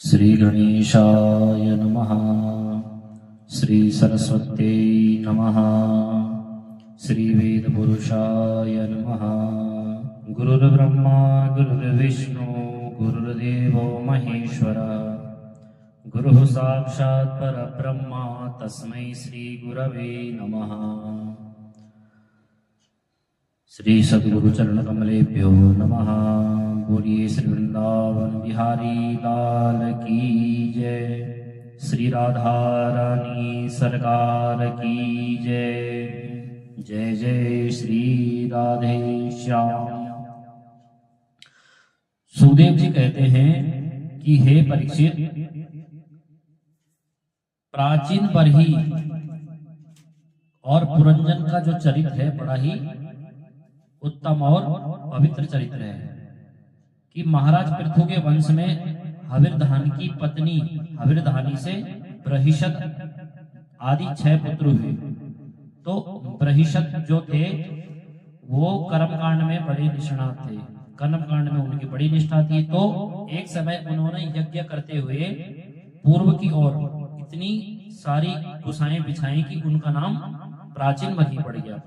श्री गणेशाय नमः। श्री सरस्वत्यै नमः। श्री वेदपुरुषाय नमः। गुरुर्ब्रह्मा गुरुर्विष्णु गुरुर्देवो महेश्वर गुरुः साक्षात् परब्रह्म तस्मै श्री गुरवे नमः। श्री सद्गुरु चरण कमलेभ्यो नमः। बोलिए श्री वृंदावन बिहारी लाल की जय। श्री राधा रानी सरकार की जय। जय जय श्री राधे श्याम। सुखदेव जी कहते हैं कि हे परीक्षित, प्राचीन बरही और पुरंजन का जो चरित्र है बड़ा ही उत्तम और पवित्र चरित्र है कि महाराज पृथु के वंश में हविर्धान की पत्नी हविर्धानी से बृहस्पत आदि 6 पुत्र हुए। तो बृहस्पत जो थे वो कर्मकांड में बड़े निष्णात थे, कर्मकांड में उनकी बड़ी निष्ठा थी। तो एक समय उन्होंने यज्ञ करते हुए पूर्व की ओर इतनी सारी कुशाएं बिछाई कि उनका नाम प्राचीन बरही पड़ गया।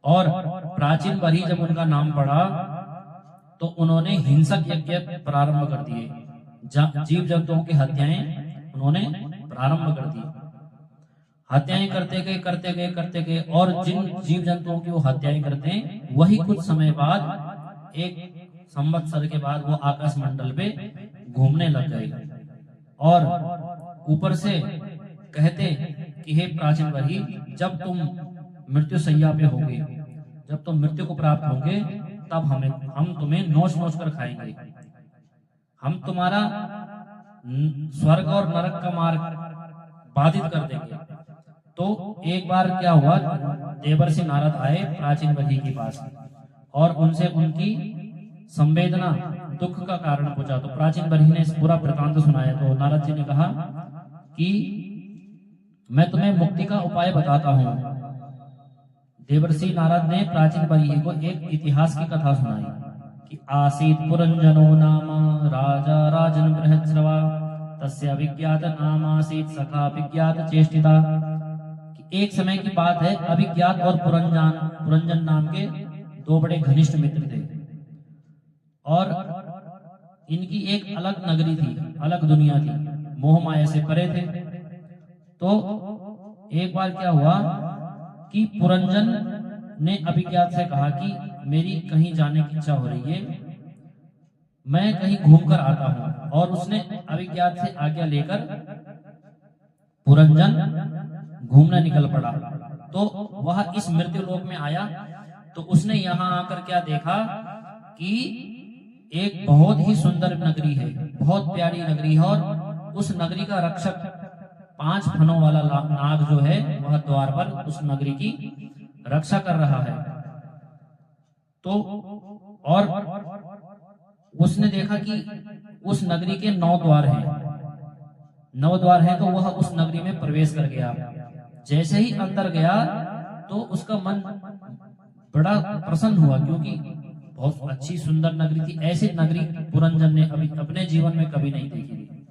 और प्राचीन बरही जब उनका नाम पड़ा तो उन्होंने हिंसक यज्ञ प्रारंभ कर दिए। जीव जंतुओं की हत्याएं उन्होंने प्रारंभ कर दी। हत्याएं करते गए और जिन जीव जंतुओं की वो हत्याएं करते हैं वही कुछ समय बाद, एक संवत्सर के बाद, वो आकाश मंडल पे घूमने लग गए और ऊपर से कहते कि हे प्राचीन बरही, जब तुम मृत्यु सैया पे होगे, जब तुम मृत्यु को प्राप्त होंगे, तब हम तुम्हें नोच नोच कर खाएंगे। हम तुम्हारा स्वर्ग और नरक का मार्ग बाधित कर देंगे। तो एक बार क्या हुआ, देवर्षि नारद आए प्राचीन बरही के पास और उनसे उनकी संवेदना दुख का कारण पूछा। तो प्राचीन बरही ने पूरा वृतांत सुनाया। तो नारद जी ने कहा कि मैं तुम्हें मुक्ति का उपाय बताता हूं। देवर्षि नारद ने प्राचीन बरही को एक इतिहास की कथा सुनाई कि आसीत पुरंजनो नाम राजा राजन बृहस्रवा तस्य अभिज्ञात नाम आसीत सखा अभिज्ञात चेष्टिता। एक समय की बात है, अभिज्ञात और पुरंजन नाम के 2 बड़े घनिष्ठ मित्र थे और इनकी एक अलग नगरी थी, अलग दुनिया थी, मोह माया से परे थे। तो एक बार क्या हुआ कि पुरंजन ने अभिज्ञात से कहा कि मेरी कहीं जाने की इच्छा हो रही है, मैं कहीं घूमकर आता हूं। और उसने अभिज्ञात से आज्ञा लेकर पुरंजन घूमने निकल पड़ा। तो वह इस मृत्यु लोक में आया। तो उसने यहां आकर क्या देखा कि एक बहुत ही सुंदर नगरी है, बहुत प्यारी नगरी है और उस नगरी का रक्षक 5 फनों वाला नाग जो है वह द्वार पर उस नगरी की रक्षा कर रहा है। तो और उसने देखा कि उस नगरी के 9 द्वार हैं, 9 द्वार हैं। तो वह उस नगरी में प्रवेश कर गया। जैसे ही अंदर गया तो उसका मन बड़ा प्रसन्न हुआ, क्योंकि बहुत अच्छी सुंदर नगरी थी। ऐसी नगरी पुरंजन ने अभी अपने जीवन में कभी नहीं देखी थी।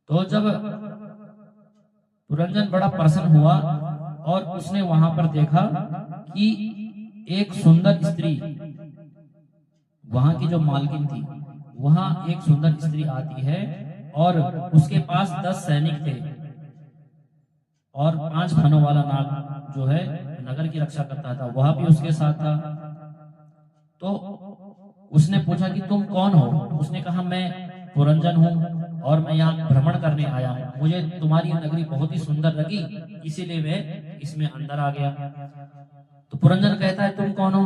तो जब पुरंजन बड़ा प्रसन्न हुआ और उसने वहां पर देखा कि एक सुंदर स्त्री, वहां की जो मालकिन थी, वहां एक सुंदर स्त्री आती है और उसके पास 10 सैनिक थे और 5 फनों वाला नाग जो है नगर की रक्षा करता था वह भी उसके साथ था। तो उसने पूछा कि तुम कौन हो? उसने कहा मैं पुरंजन हूं और मैं यहाँ भ्रमण करने आया हूँ। मुझे तुम्हारी नगरी बहुत ही सुंदर लगी, इसीलिए मैं इसमें अंदर आ गया। तो पुरंजन कहता है तुम कौन हो?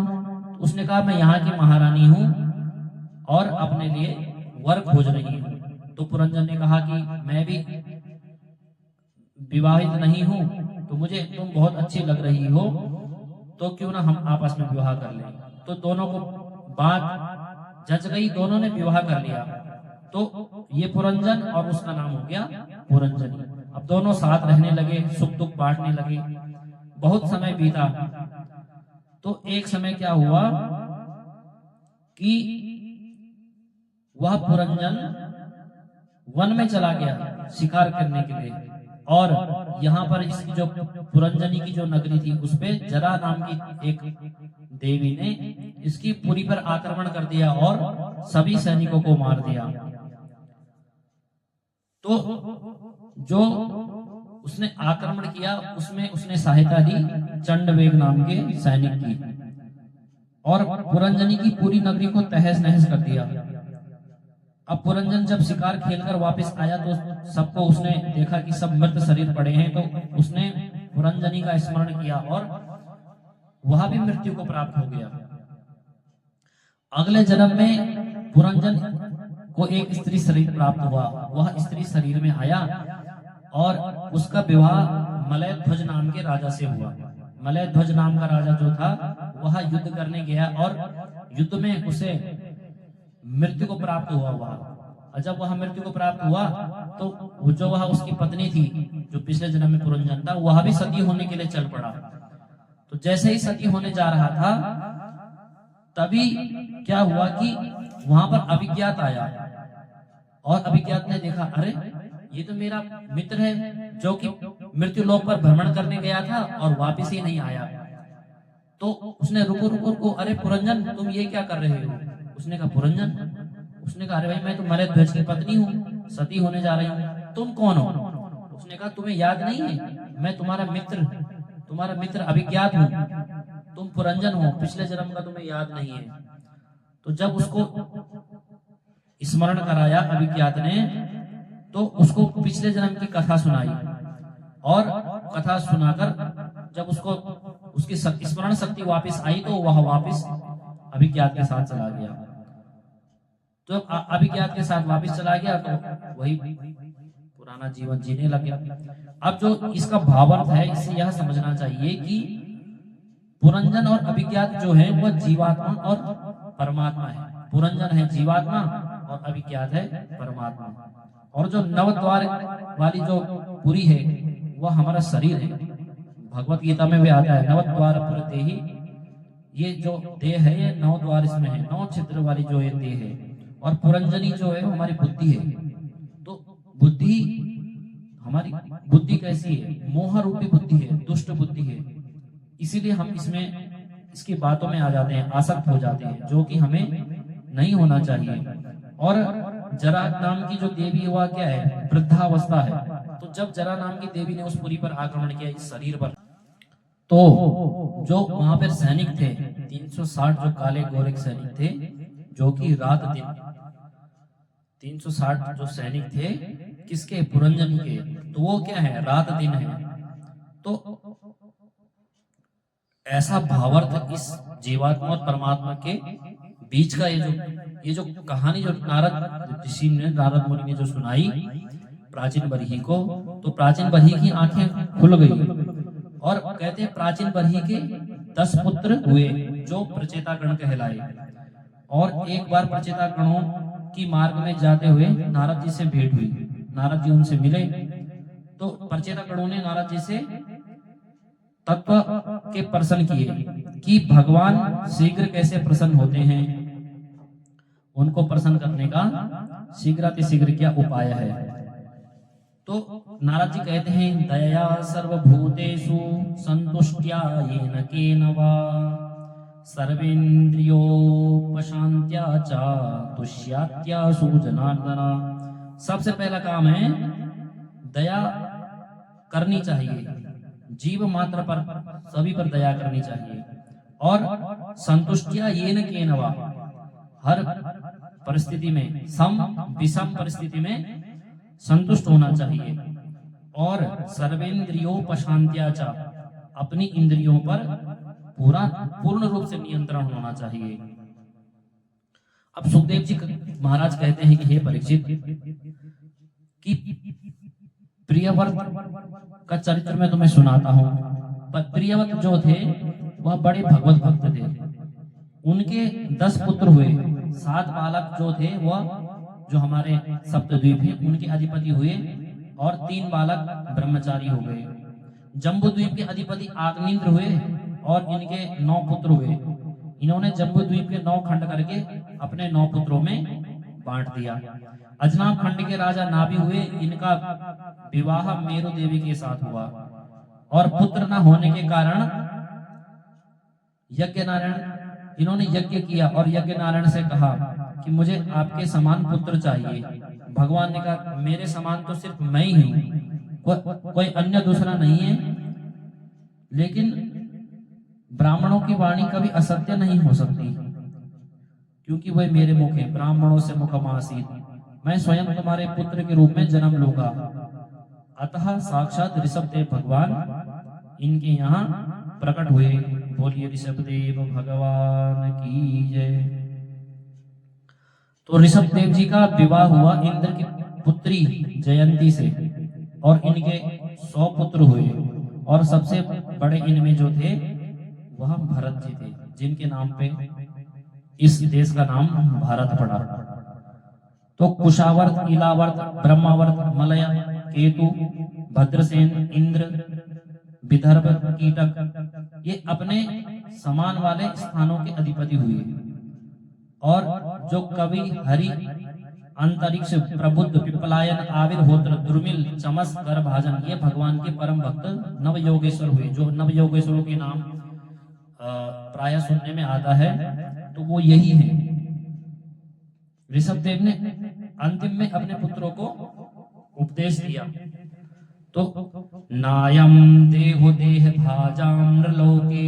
तो उसने कहा मैं यहाँ की महारानी हूँ और अपने लिए वर खोज रही हूँ। तो पुरंजन ने कहा कि मैं भी विवाहित नहीं हूँ, तो मुझे तुम बहुत अच्छी लग रही हो, तो क्यों ना हम आपस में विवाह कर लें। तो दोनों को बात जच गई, दोनों ने विवाह कर लिया। तो ये पुरंजन और उसका नाम हो गया पुरंजनी। अब दोनों साथ रहने लगे, सुख दुख बांटने लगे। बहुत समय बीता। तो एक समय क्या हुआ कि वह पुरंजन वन में चला गया शिकार करने के लिए। और यहाँ पर इसकी जो पुरंजनी की जो नगरी थी उस पे जरा नाम की एक देवी ने इसकी पुरी पर आक्रमण कर दिया और सभी सैनिकों को मार दिया। तो जो उसने आक्रमण किया उसमें उसने सहायता दी चंडवेग नाम के सैनिक की और पुरंजनी की पूरी नगरी को तहस नहस कर दिया। अब पुरंजन जब शिकार खेलकर वापस आया तो सबको उसने देखा कि सब मृत शरीर पड़े हैं, तो उसने पुरंजनी का स्मरण किया और वह भी मृत्यु को प्राप्त हो गया। अगले जन्म में पुरंजन को एक स्त्री शरीर प्राप्त हुआ। वह स्त्री शरीर में आया और उसका विवाह मलयध्वज नाम के राजा से हुआ। मलयध्वज नाम का राजा जो था वह युद्ध करने गया और युद्ध में उसे मृत्यु को प्राप्त हुआ। और जब वह मृत्यु को प्राप्त हुआ तो जो वह उसकी पत्नी थी जो पिछले जन्म में पुरंजन था वह भी सती होने के लिए चल पड़ा। तो जैसे ही सती होने जा रहा था तभी क्या हुआ कि वहां पर अभिज्ञात आया और अभिज्ञात ने देखा, अरे ये तो मेरा मित्र है जो कि मृत्यु लोक पर भ्रमण करने गया था और वापस ही नहीं आया। तो उसने रुको रुको रुको, अरे पुरंजन तुम ये क्या कर रहे हो? उसने कहा पुरंजन, उसने कहा अरे भाई मैं तो मलयध्वज की पत्नी हूँ, सती होने जा रही हूँ, तुम कौन हो? उसने कहा तुम्हें याद नहीं है, मैं तुम्हारा मित्र अभिज्ञात हूँ, तुम पुरंजन हो, पिछले जन्म का तुम्हें याद नहीं है। तो जब उसको स्मरण कराया अभिज्ञात ने तो उसको पिछले जन्म की कथा सुनाई और कथा सुनाकर जब उसको उसकी स्मरण शक्ति वापस आई तो वह वापस अभिज्ञात के साथ चला गया। तो अभिज्ञात के साथ वापस चला गया तो वही पुराना जीवन जीने लग गया। अब जो इसका भावार्थ है इससे यह समझना चाहिए कि पुरंजन और अभिज्ञात जो है वह जीवात्मा और परमात्मा है। पुरंजन है जीवात्मा और अभिज्ञात है परमात्मा। और जो नवद्वार वाली जो पुरी है वह हमारा शरीर है। भगवत गीता में भी आता है नवद्वार पुर देहि, ये जो देह है ये 9 द्वार इसमें है, 9 छिद्र वाली जो ये देह है। और पुरंजनी जो है हमारी बुद्धि है। तो बुद्धि हमारी बुद्धि कैसी है? मोह रूपी बुद्धि है, दुष्ट बुद्धि है। इसीलिए हम इसमें इसकी बातों में आ जाते हैं, आसक्त हो जाते हैं, जो कि हमें नहीं होना चाहिए। और जरा नाम की जो देवी हुआ क्या है? वृद्धावस्था है। तो जब जरा नाम की देवी ने उस पुरी पर आक्रमण किया इस शरीर पर, तो जो वहां पर सैनिक थे 360 जो काले गोरे सैनिक थे जो कि रात दिन 360 जो सैनिक थे किसके? पुरंजनी के। तो वो क्या है? रात दिन है। तो ऐसा भावार्थ इस जीवात्मा और परमात्मा के बीच का ये जो कहानी जो नारद ऋषि ने, नारद मुनि ने जो सुनाई प्राचीन बरही को, तो प्राचीन बरही की आंखें खुल गई और कहते हैं प्राचीन बरही के 10 पुत्र हुए जो प्रचेता गण कहलाए। और एक बार प्रचेता गणों की मार्ग में जाते हुए नारद जी से भेंट हुई, नारद जी उनसे मिले। तो प्रचेता गणों ने नारद जी से तत्व के प्रश्न किए कि भगवान शीघ्र कैसे प्रसन्न होते हैं, उनको प्रसन्न करने का शीघ्रातिशीघ्र क्या उपाय है। तो नारद जी कहते हैं दया सर्वभूतेषु संतुष्ट्या येन केन वा सर्वेन्द्रियोपशांत्या च तुष्यात्या सुजनार्दना। सबसे पहला काम है दया करनी चाहिए, जीव मात्र पर सभी पर दया करनी चाहिए। और संतुष्टिया येन केन वा, हर परिस्थिति में सम विषम परिस्थिति में संतुष्ट होना चाहिए। और सर्वेन्द्रियोपशांत्या च, अपनी इंद्रियों पर पूर्ण रूप से नियंत्रण होना चाहिए। अब सुखदेव जी महाराज कहते हैं कि हे परीक्षित, कि प्रियव्रत का चरित्र मैं तुम्हें सुनाता हूँ। पर प्रियव्रत जो थे वह बड़े भगवत भक्त थे। उनके 10 पुत्र हुए, 7 बालक जो थे वह जो हमारे सप्तद्वीप है उनके अधिपति हुए और 3 बालक ब्रह्मचारी हो गए। जम्बूद्वीप के अधिपति आग्नेन्द्र हुए और इनके 9 पुत्र हुए। इन्होंने जम्बूद्वीप के 9 खंड करके अपने 9 पुत्रों में बांट दिया। अजनाब खंड के राजा नाभि हुए, इनका विवाह मेरु देवी के साथ हुआ और पुत्र न होने के कारण यज्ञ नारायण, इन्होंने यज्ञ किया और यज्ञ नारायण से कहा कि मुझे आपके समान पुत्र चाहिए। भगवान ने कहा मेरे समान तो सिर्फ मैं ही हूं, कोई अन्य दूसरा नहीं है। लेकिन ब्राह्मणों की वाणी कभी असत्य नहीं हो सकती, क्योंकि वह मेरे मुख है, ब्राह्मणों से मुखमासीत, मैं स्वयं तुम्हारे पुत्र के रूप में जन्म लूंगा। अतः साक्षात ऋषभदेव भगवान इनके यहाँ प्रकट हुए। बोलिए ऋषभदेव भगवान की जय। तो ऋषभदेव जी का विवाह हुआ इंद्र की पुत्री जयंती से और इनके 100 पुत्र हुए और सबसे बड़े इनमें जो थे वह भरत जी थे, जिनके नाम पे इस देश का नाम भारत पड़ा। तो कुशावर्त, इलावर्त, ब्रह्मावर्त, मलय, केतु, भद्रसेन, इंद्र, विदर्भ, कीटक ये अपने समान वाले स्थानों के अधिपति हुए। और जो कवि, हरि, अंतरिक्ष, प्रबुद्ध, पिपलायन, आविर्होत्र, दुर्मिल, चमस, गर्भाजन ये भगवान के परम भक्त नवयोगेश्वर हुए। जो नवयोगेश्वरों के नाम प्राय सुनने में आता है तो वो यही है। ऋषभदेव ने अंतिम में अपने पुत्रों को उपदेश दिया। तो नायम देहो देह भाजाम नृलोके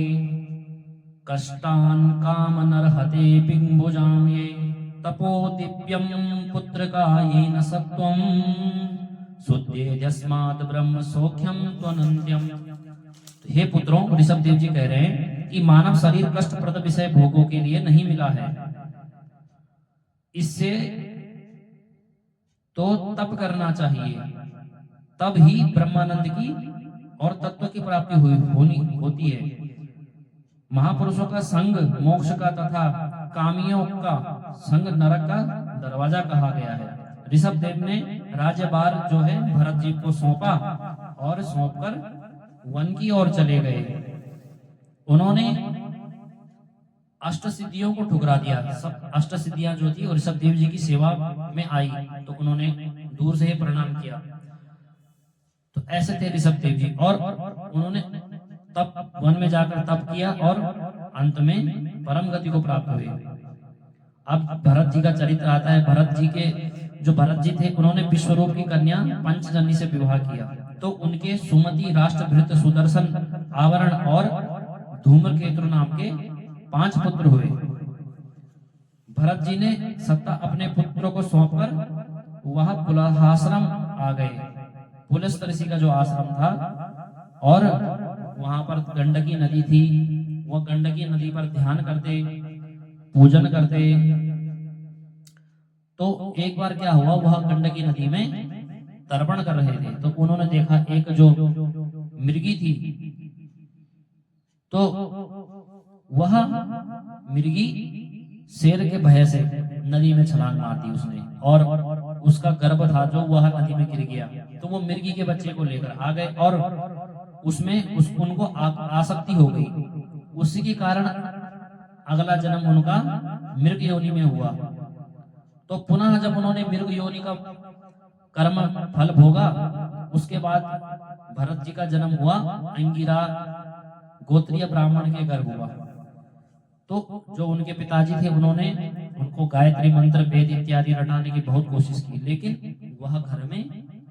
कष्टान काम नरहते पिंबुजाम ये तपो दिव्यम पुत्र का ये न सत्वम सुद्धे जस्मात् ब्रह्म सौख्यम त्वनन्त्यम। हे पुत्रों, ऋषभदेव जी कह रहे हैं कि मानव शरीर कष्टप्रद विषय भोगों के लिए नहीं मिला है, इससे तो तप करना चाहिए, तब ही ब्रह्मानंद की और तत्व की प्राप्ति होती है। महापुरुषों का संग मोक्ष का तथा कामियों का संग नरक का दरवाजा कहा गया है। ऋषभदेव ने राज्यभार जो है भरत जी को सौंपा और सौंपकर वन की ओर चले गए। उन्होंने अष्ट सिद्धियों को ठुकरा दिया। सब अष्ट सिद्धियां जो थी और ऋषभदेव जी की सेवा में आई तो उन्होंने दूर से प्रणाम किया। तो ऐसे थे ऋषभदेव जी और उन्होंने तप वन में जाकर तप किया और अंत में परम गति को प्राप्त हुए। अब भरत जी का चरित्र आता है। भरत जी थे, उन्होंने विश्वरूप की कन्या पंचजनी से विवाह किया। तो उनके सुमति, राष्ट्रभृत, सुदर्शन, आवरण और धूम्रकेतु नाम के 5 पुत्र हुए। भरत जी ने सत्ता अपने पुत्रों को सौंपकर वह पुलहाश्रम आ गए। पुलस्त ऋषि का जो आश्रम था और वहां पर गंडकी नदी थी, वह गंडकी नदी पर ध्यान करते, पूजन करते। तो एक बार क्या हुआ, वह गंडकी नदी में तर्पण कर रहे थे तो उन्होंने देखा एक जो मृगी थी, तो वह मृगी शेर के भय से नदी में छलांग मार दी उसने और उसका गर्भ था जो वह नदी में गिर गया। तो वो मृगी के बच्चे को लेकर आ गए और उसमें उनको आसक्ति हो गई। उसी के कारण अगला जन्म उनका मृग योनि में हुआ। तो पुनः जब उन्होंने मृग योनि का कर्म फल भोगा, उसके बाद भरत जी का जन्म हुआ अंगिरा गोत्रीय ब्राह्मण के गर्भ हुआ। तो जो उनके पिताजी थे उन्होंने उनको गायत्री मंत्र, वेद इत्यादि रटाने की बहुत कोशिश की, लेकिन वह घर में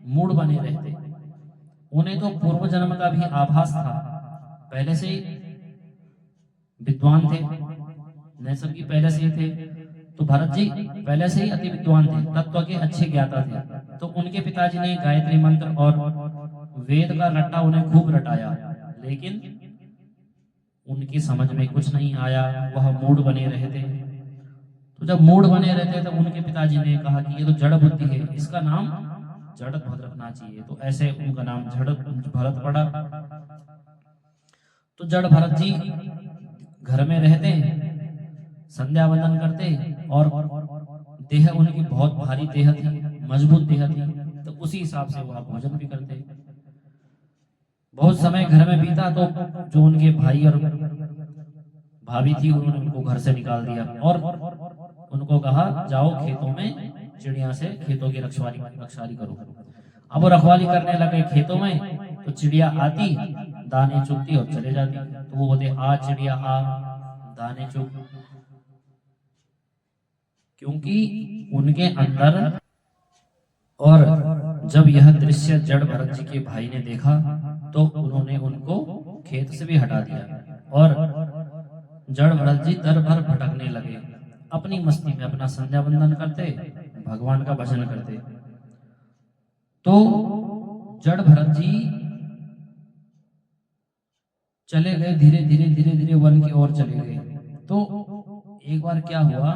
मूढ़ बने रहते। उन्हें तो पूर्व जन्म का भी आभास था, पहले से ही विद्वान थे, नैसर्गी पहले से ही थे। तो भरत जी पहले से ही अति विद्वान थे, तत्व के अच्छे ज्ञाता थे। तो उनके पिताजी ने गायत्री मंत्र और वेद का रट्टा उन्हें खूब रटाया, लेकिन उनकी समझ में कुछ नहीं आया, वह मूढ़ बने रहते। तो जब मूढ़ बने रहते तो उनके पिताजी ने कहा कि ये तो जड़ बुद्धि है, इसका नाम जड़ भरत रखना चाहिए। तो ऐसे उनका नाम जड़ भरत पड़ा। तो जड़ भरत जी घर में रहते, संध्या वंदन करते और देह उनकी बहुत भारी देह थी, मजबूत देह थी, तो उसी हिसाब से वह भोजन भी करते। बहुत समय घर में बीता तो जो उनके भाई और भाभी थी उन्होंने उनको घर से निकाल दिया और उनको कहा जाओ खेतों में चिड़िया से खेतों की रखवाली करो। अब वो रखवाली करने लगे खेतों में, तो चिड़िया आती, दाने चुगती और चले जाती। तो वो बोलते आ चिड़िया आ, दाने चुग, क्योंकि उनके अंदर। और जब यह दृश्य जड़ भरत जी के भाई ने देखा तो उन्होंने उनको खेत से भी हटा दिया और जड़ भरत जी दर भर भटकने लगे, अपनी मस्ती में अपना संध्या वंदन करते, भगवान का भजन करते। तो जड़ भरत जी चले गए, धीरे धीरे धीरे धीरे वन की ओर चले गए। तो एक बार क्या हुआ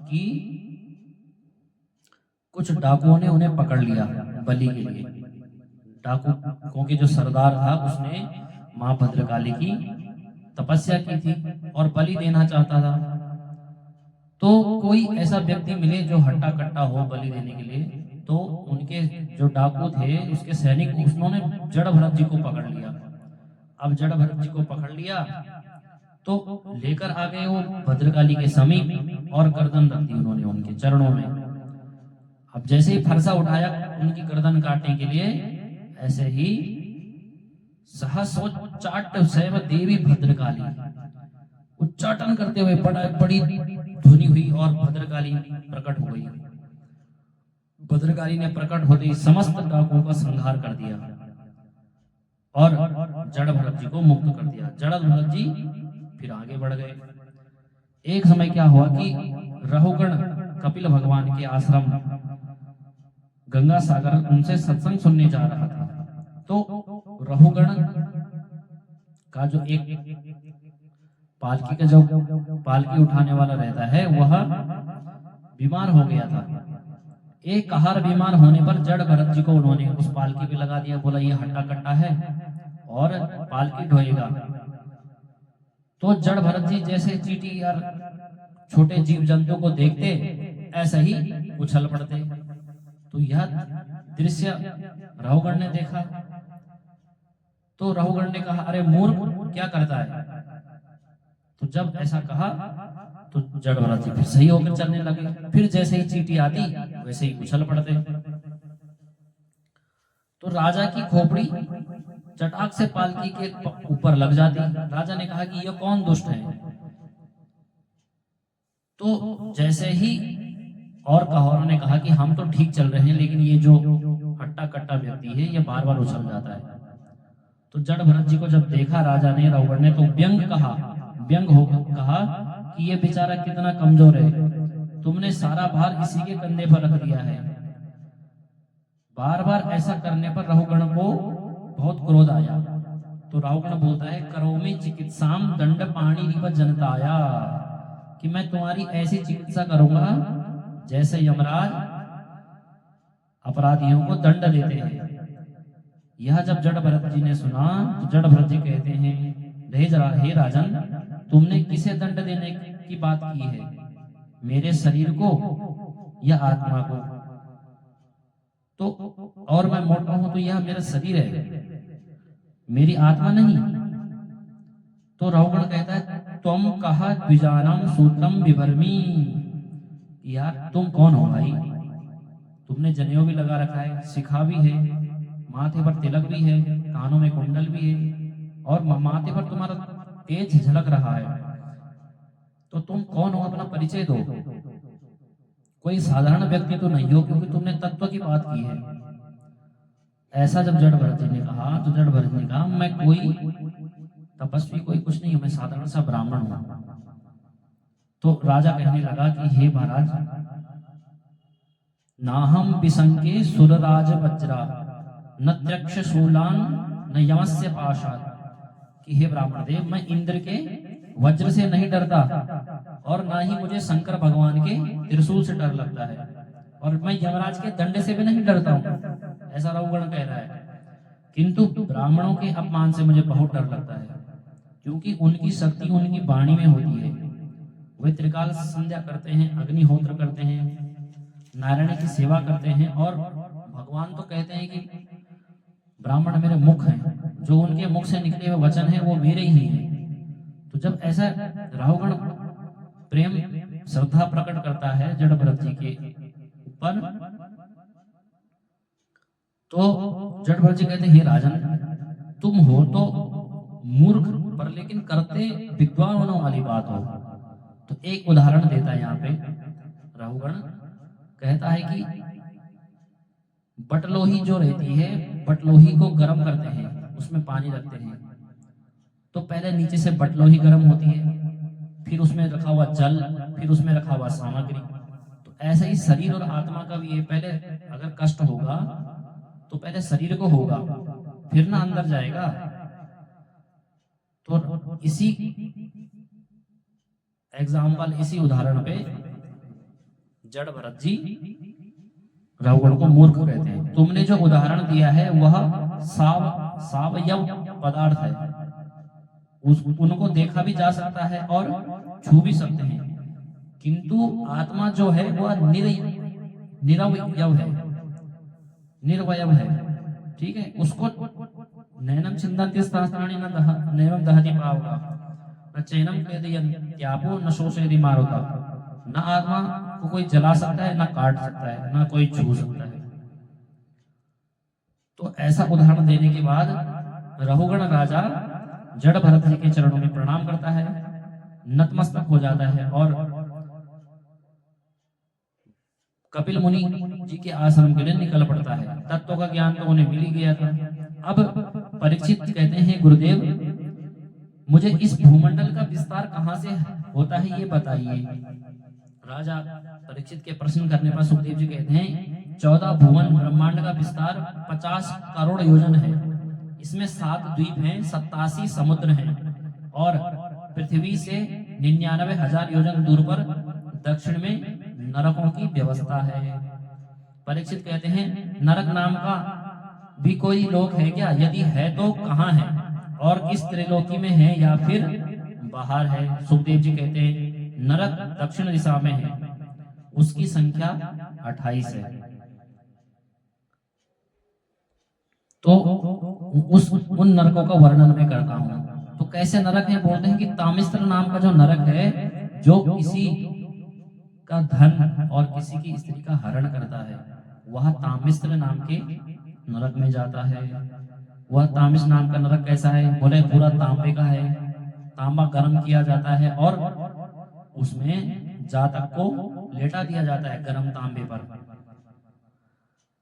कि कुछ डाकुओं ने उन्हें पकड़ लिया बलि के लिए। डाकुओं के जो सरदार था उसने मां भद्रकाली की तपस्या की थी और बलि देना चाहता था। तो कोई ऐसा व्यक्ति मिले जो हट्टा कट्टा हो बलि देने के लिए, तो उनके जो डाकू थे उसके सैनिक, उन्होंने जड़ भरत जी को पकड़ लिया। अब जड़ भरत जी को पकड़ लिया तो लेकर आ गए वो भद्रकाली के समीप और गर्दन रख दी उन्होंने उनके चरणों में। अब जैसे ही फरसा उठाया उनकी गर्दन काटने के लिए, ऐसे ही सहस्रोच्चाट सैव देवी भद्रकाली, उच्चाटन करते हुए बड़ी ध्वनि हुई और भद्रकाली प्रकट हो गई। भद्रकाली ने प्रकट होते ही समस्त डाकुओं का संहार कर दिया और जड़ भरत जी को मुक्त कर दिया। जड़ भरत जी फिर आगे बढ़ गए। एक समय क्या हुआ कि रहुगण कपिल भगवान के आश्रम गंगा सागर उनसे सत्संग सुनने जा रहा था। तो रहुगण का जो एक पालकी का जो पालकी उठाने वाला रहता है वह बीमार हो गया था। एक कहार बीमार होने पर जड़ भरत जी को उन्होंने उस पालकी पे लगा दिया, बोला ये हट्टा कट्टा है और पालकी ढोएगा। तो जड़ भरत जी जैसे चींटी और छोटे जीव जंतु को देखते ऐसे ही उछल पड़ते। तो यह दृश्य रहुगण ने देखा। तो रहुगण ने कहा अरे मूर्ख क्या करता है। तो जब ऐसा कहा तो जड़ भरत जी फिर सही होकर चलने लगे। फिर जैसे ही चींटी आती वैसे ही उछल पड़ते। तो राजा की खोपड़ी चटाक से पालकी के ऊपर लग जाती। राजा ने कहा कि यह कौन दुष्ट है। तो जैसे ही और कहारों ने कहा कि हम तो ठीक चल रहे हैं, लेकिन ये जो हट्टा कट्टा व्यक्ति है ये बार बार उछल जाता है। तो जड़ भरत जी को जब देखा राजा ने, रहुगण ने, तो व्यंग हो कहा कि ये बेचारा कितना कमजोर है, तुमने सारा भार इसी के कंधे पर रख दिया है। बार बार ऐसा करने पर रहुगण को बहुत क्रोध आया। तो रहुगण बोलता है करोमि चिकित्साम दंड पाणी रिव जनताया, कि मैं तुम्हारी ऐसी चिकित्सा करूंगा जैसे यमराज अपराधियों को दंड देते हैं। यह जब जड़ भरत जी ने सुना तो जड़ भरत जी कहते हैं हे राजन, तुमने किसे दंड देने की बात की है, मेरे शरीर को या आत्मा को? तो और मैं मोटा हूं तो यह मेरा शरीर है, मेरी आत्मा नहीं। तो रहुगण कहता है तुम कहा द्विजानम सूत्रम विभर्मी, यार तुम कौन हो भाई? तुमने जनेऊ भी लगा रखा है, शिखा भी है, माथे पर तिलक भी है, कानों में कुंडल भी है और माथे पर तुम्हारा तेज झलक रहा है। तो तुम कौन हो, अपना परिचय दो। कोई साधारण व्यक्ति तो नहीं हो, क्योंकि तुमने तत्व की बात की है। ऐसा जब जड़ भरत जी ने कहा तो जड़ भरत ने कहा मैं कोई तपस्वी कोई कुछ नहीं हूं, मैं साधारण सा ब्राह्मण हूं। तो राजा कहने लगा कि हे महाराज, नाहम विसंके सुरराज वज्रा न त्यक्ष शूलान न यमस्य पाशात, कि हे ब्राह्मण देव, मैं इंद्र के वज्र से नहीं डरता और ना ही मुझे शंकर भगवान के त्रिशूल से डर लगता है, और मैं यमराज के दंड से भी नहीं डरता हूं। ऐसा रहुगण कह रहा है। किंतु ब्राह्मणों के अपमान से मुझे बहुत डर लगता है, क्योंकि उनकी शक्ति उनकी वाणी में होती है। वे त्रिकाल संध्या करते हैं, अग्निहोत्र करते हैं, नारायण की सेवा करते हैं, और भगवान तो कहते हैं कि ब्राह्मण मेरे मुख हैं, जो उनके मुख से निकले हुए वचन हैं वो मेरे ही हैं। तो जब ऐसा रहुगण प्रेम श्रद्धा प्रकट करता है जड़ भरत जी के पर तो जड़भरत जी कहते हैं, हे राजन, तुम हो तो मूर्ख पर लेकिन करते विद्वान होने वाली बात हो। तो एक उदाहरण देता है यहाँ पे राहुगण, कहता है कि बटलोही जो रहती है, बटलोही को गर्म करते हैं, उसमें पानी रखते हैं, तो पहले नीचे से बटलोही गर्म होती है, फिर उसमें रखा हुआ जल, फिर उसमें रखा हुआ सामग्री। तो ऐसे ही शरीर और आत्मा का भी है, पहले अगर कष्ट होगा तो पहले शरीर को होगा, फिर ना अंदर जाएगा। तो इसी एग्जाम्पल, इसी उदाहरण पे जड़ भरत जी राहुगण को मूर्ख कहते हैं। तुमने जो उदाहरण दिया है वह सावयव पदार्थ है, उनको देखा भी जा सकता है और छू भी सकते हैं, किंतु आत्मा जो है वह निरवयव है, निर्वयव है। ठीक है, उसको नैनम छिन्दन्ति सहस्राणि नैवं दहति पावका न चैनम क्लेदयन्त्यापो न शोषयति मारुता। न आत्मा को कोई जला सकता है, न काट सकता है, न कोई छू सकता है। तो ऐसा उदाहरण देने के बाद रहुगण राजा जड़ भरत जी के चरणों में प्रणाम करता है, नतमस्तक हो जाता है और कपिल मुनि जी के आश्रम के लिए निकल पड़ता है। तत्व का ज्ञान तो उन्हें मिल ही गया था। अब परीक्षित कहते हैं, गुरुदेव मुझे इस भूमंडल का विस्तार कहाँ से होता है ये बताइए। राजा परीक्षित के प्रश्न करने पर सुखदेव जी कहते हैं, 14 भुवन ब्रह्मांड का विस्तार 50 करोड़ योजन है। इसमें 7 द्वीप हैं, 87 समुद्र हैं और पृथ्वी से 99,000 योजन दूर पर दक्षिण में नरकों की व्यवस्था है। परीक्षित कहते हैं, नरक नाम का भी कोई लोक है क्या? यदि है तो कहाँ है और किस त्रिलोकी में है या फिर बाहर है? सुखदेव जी कहते हैं, नरक दक्षिण दिशा में है, उसकी संख्या 28 है। तो उन नरकों का वर्णन मैं करता हूं। तो कैसे नरक है? बोलते हैं कि तामिस्त्र नाम का जो नरक है, जो किसी का धन और किसी की स्त्री का हरण करता है, वह तामिस्त्र नाम के नरक में जाता है। वह तामिस नाम का नरक कैसा है? बोले पूरा तांबे का है, तांबा गर्म किया जाता है और उसमें जातक को लेटा दिया जाता है गर्म तांबे पर।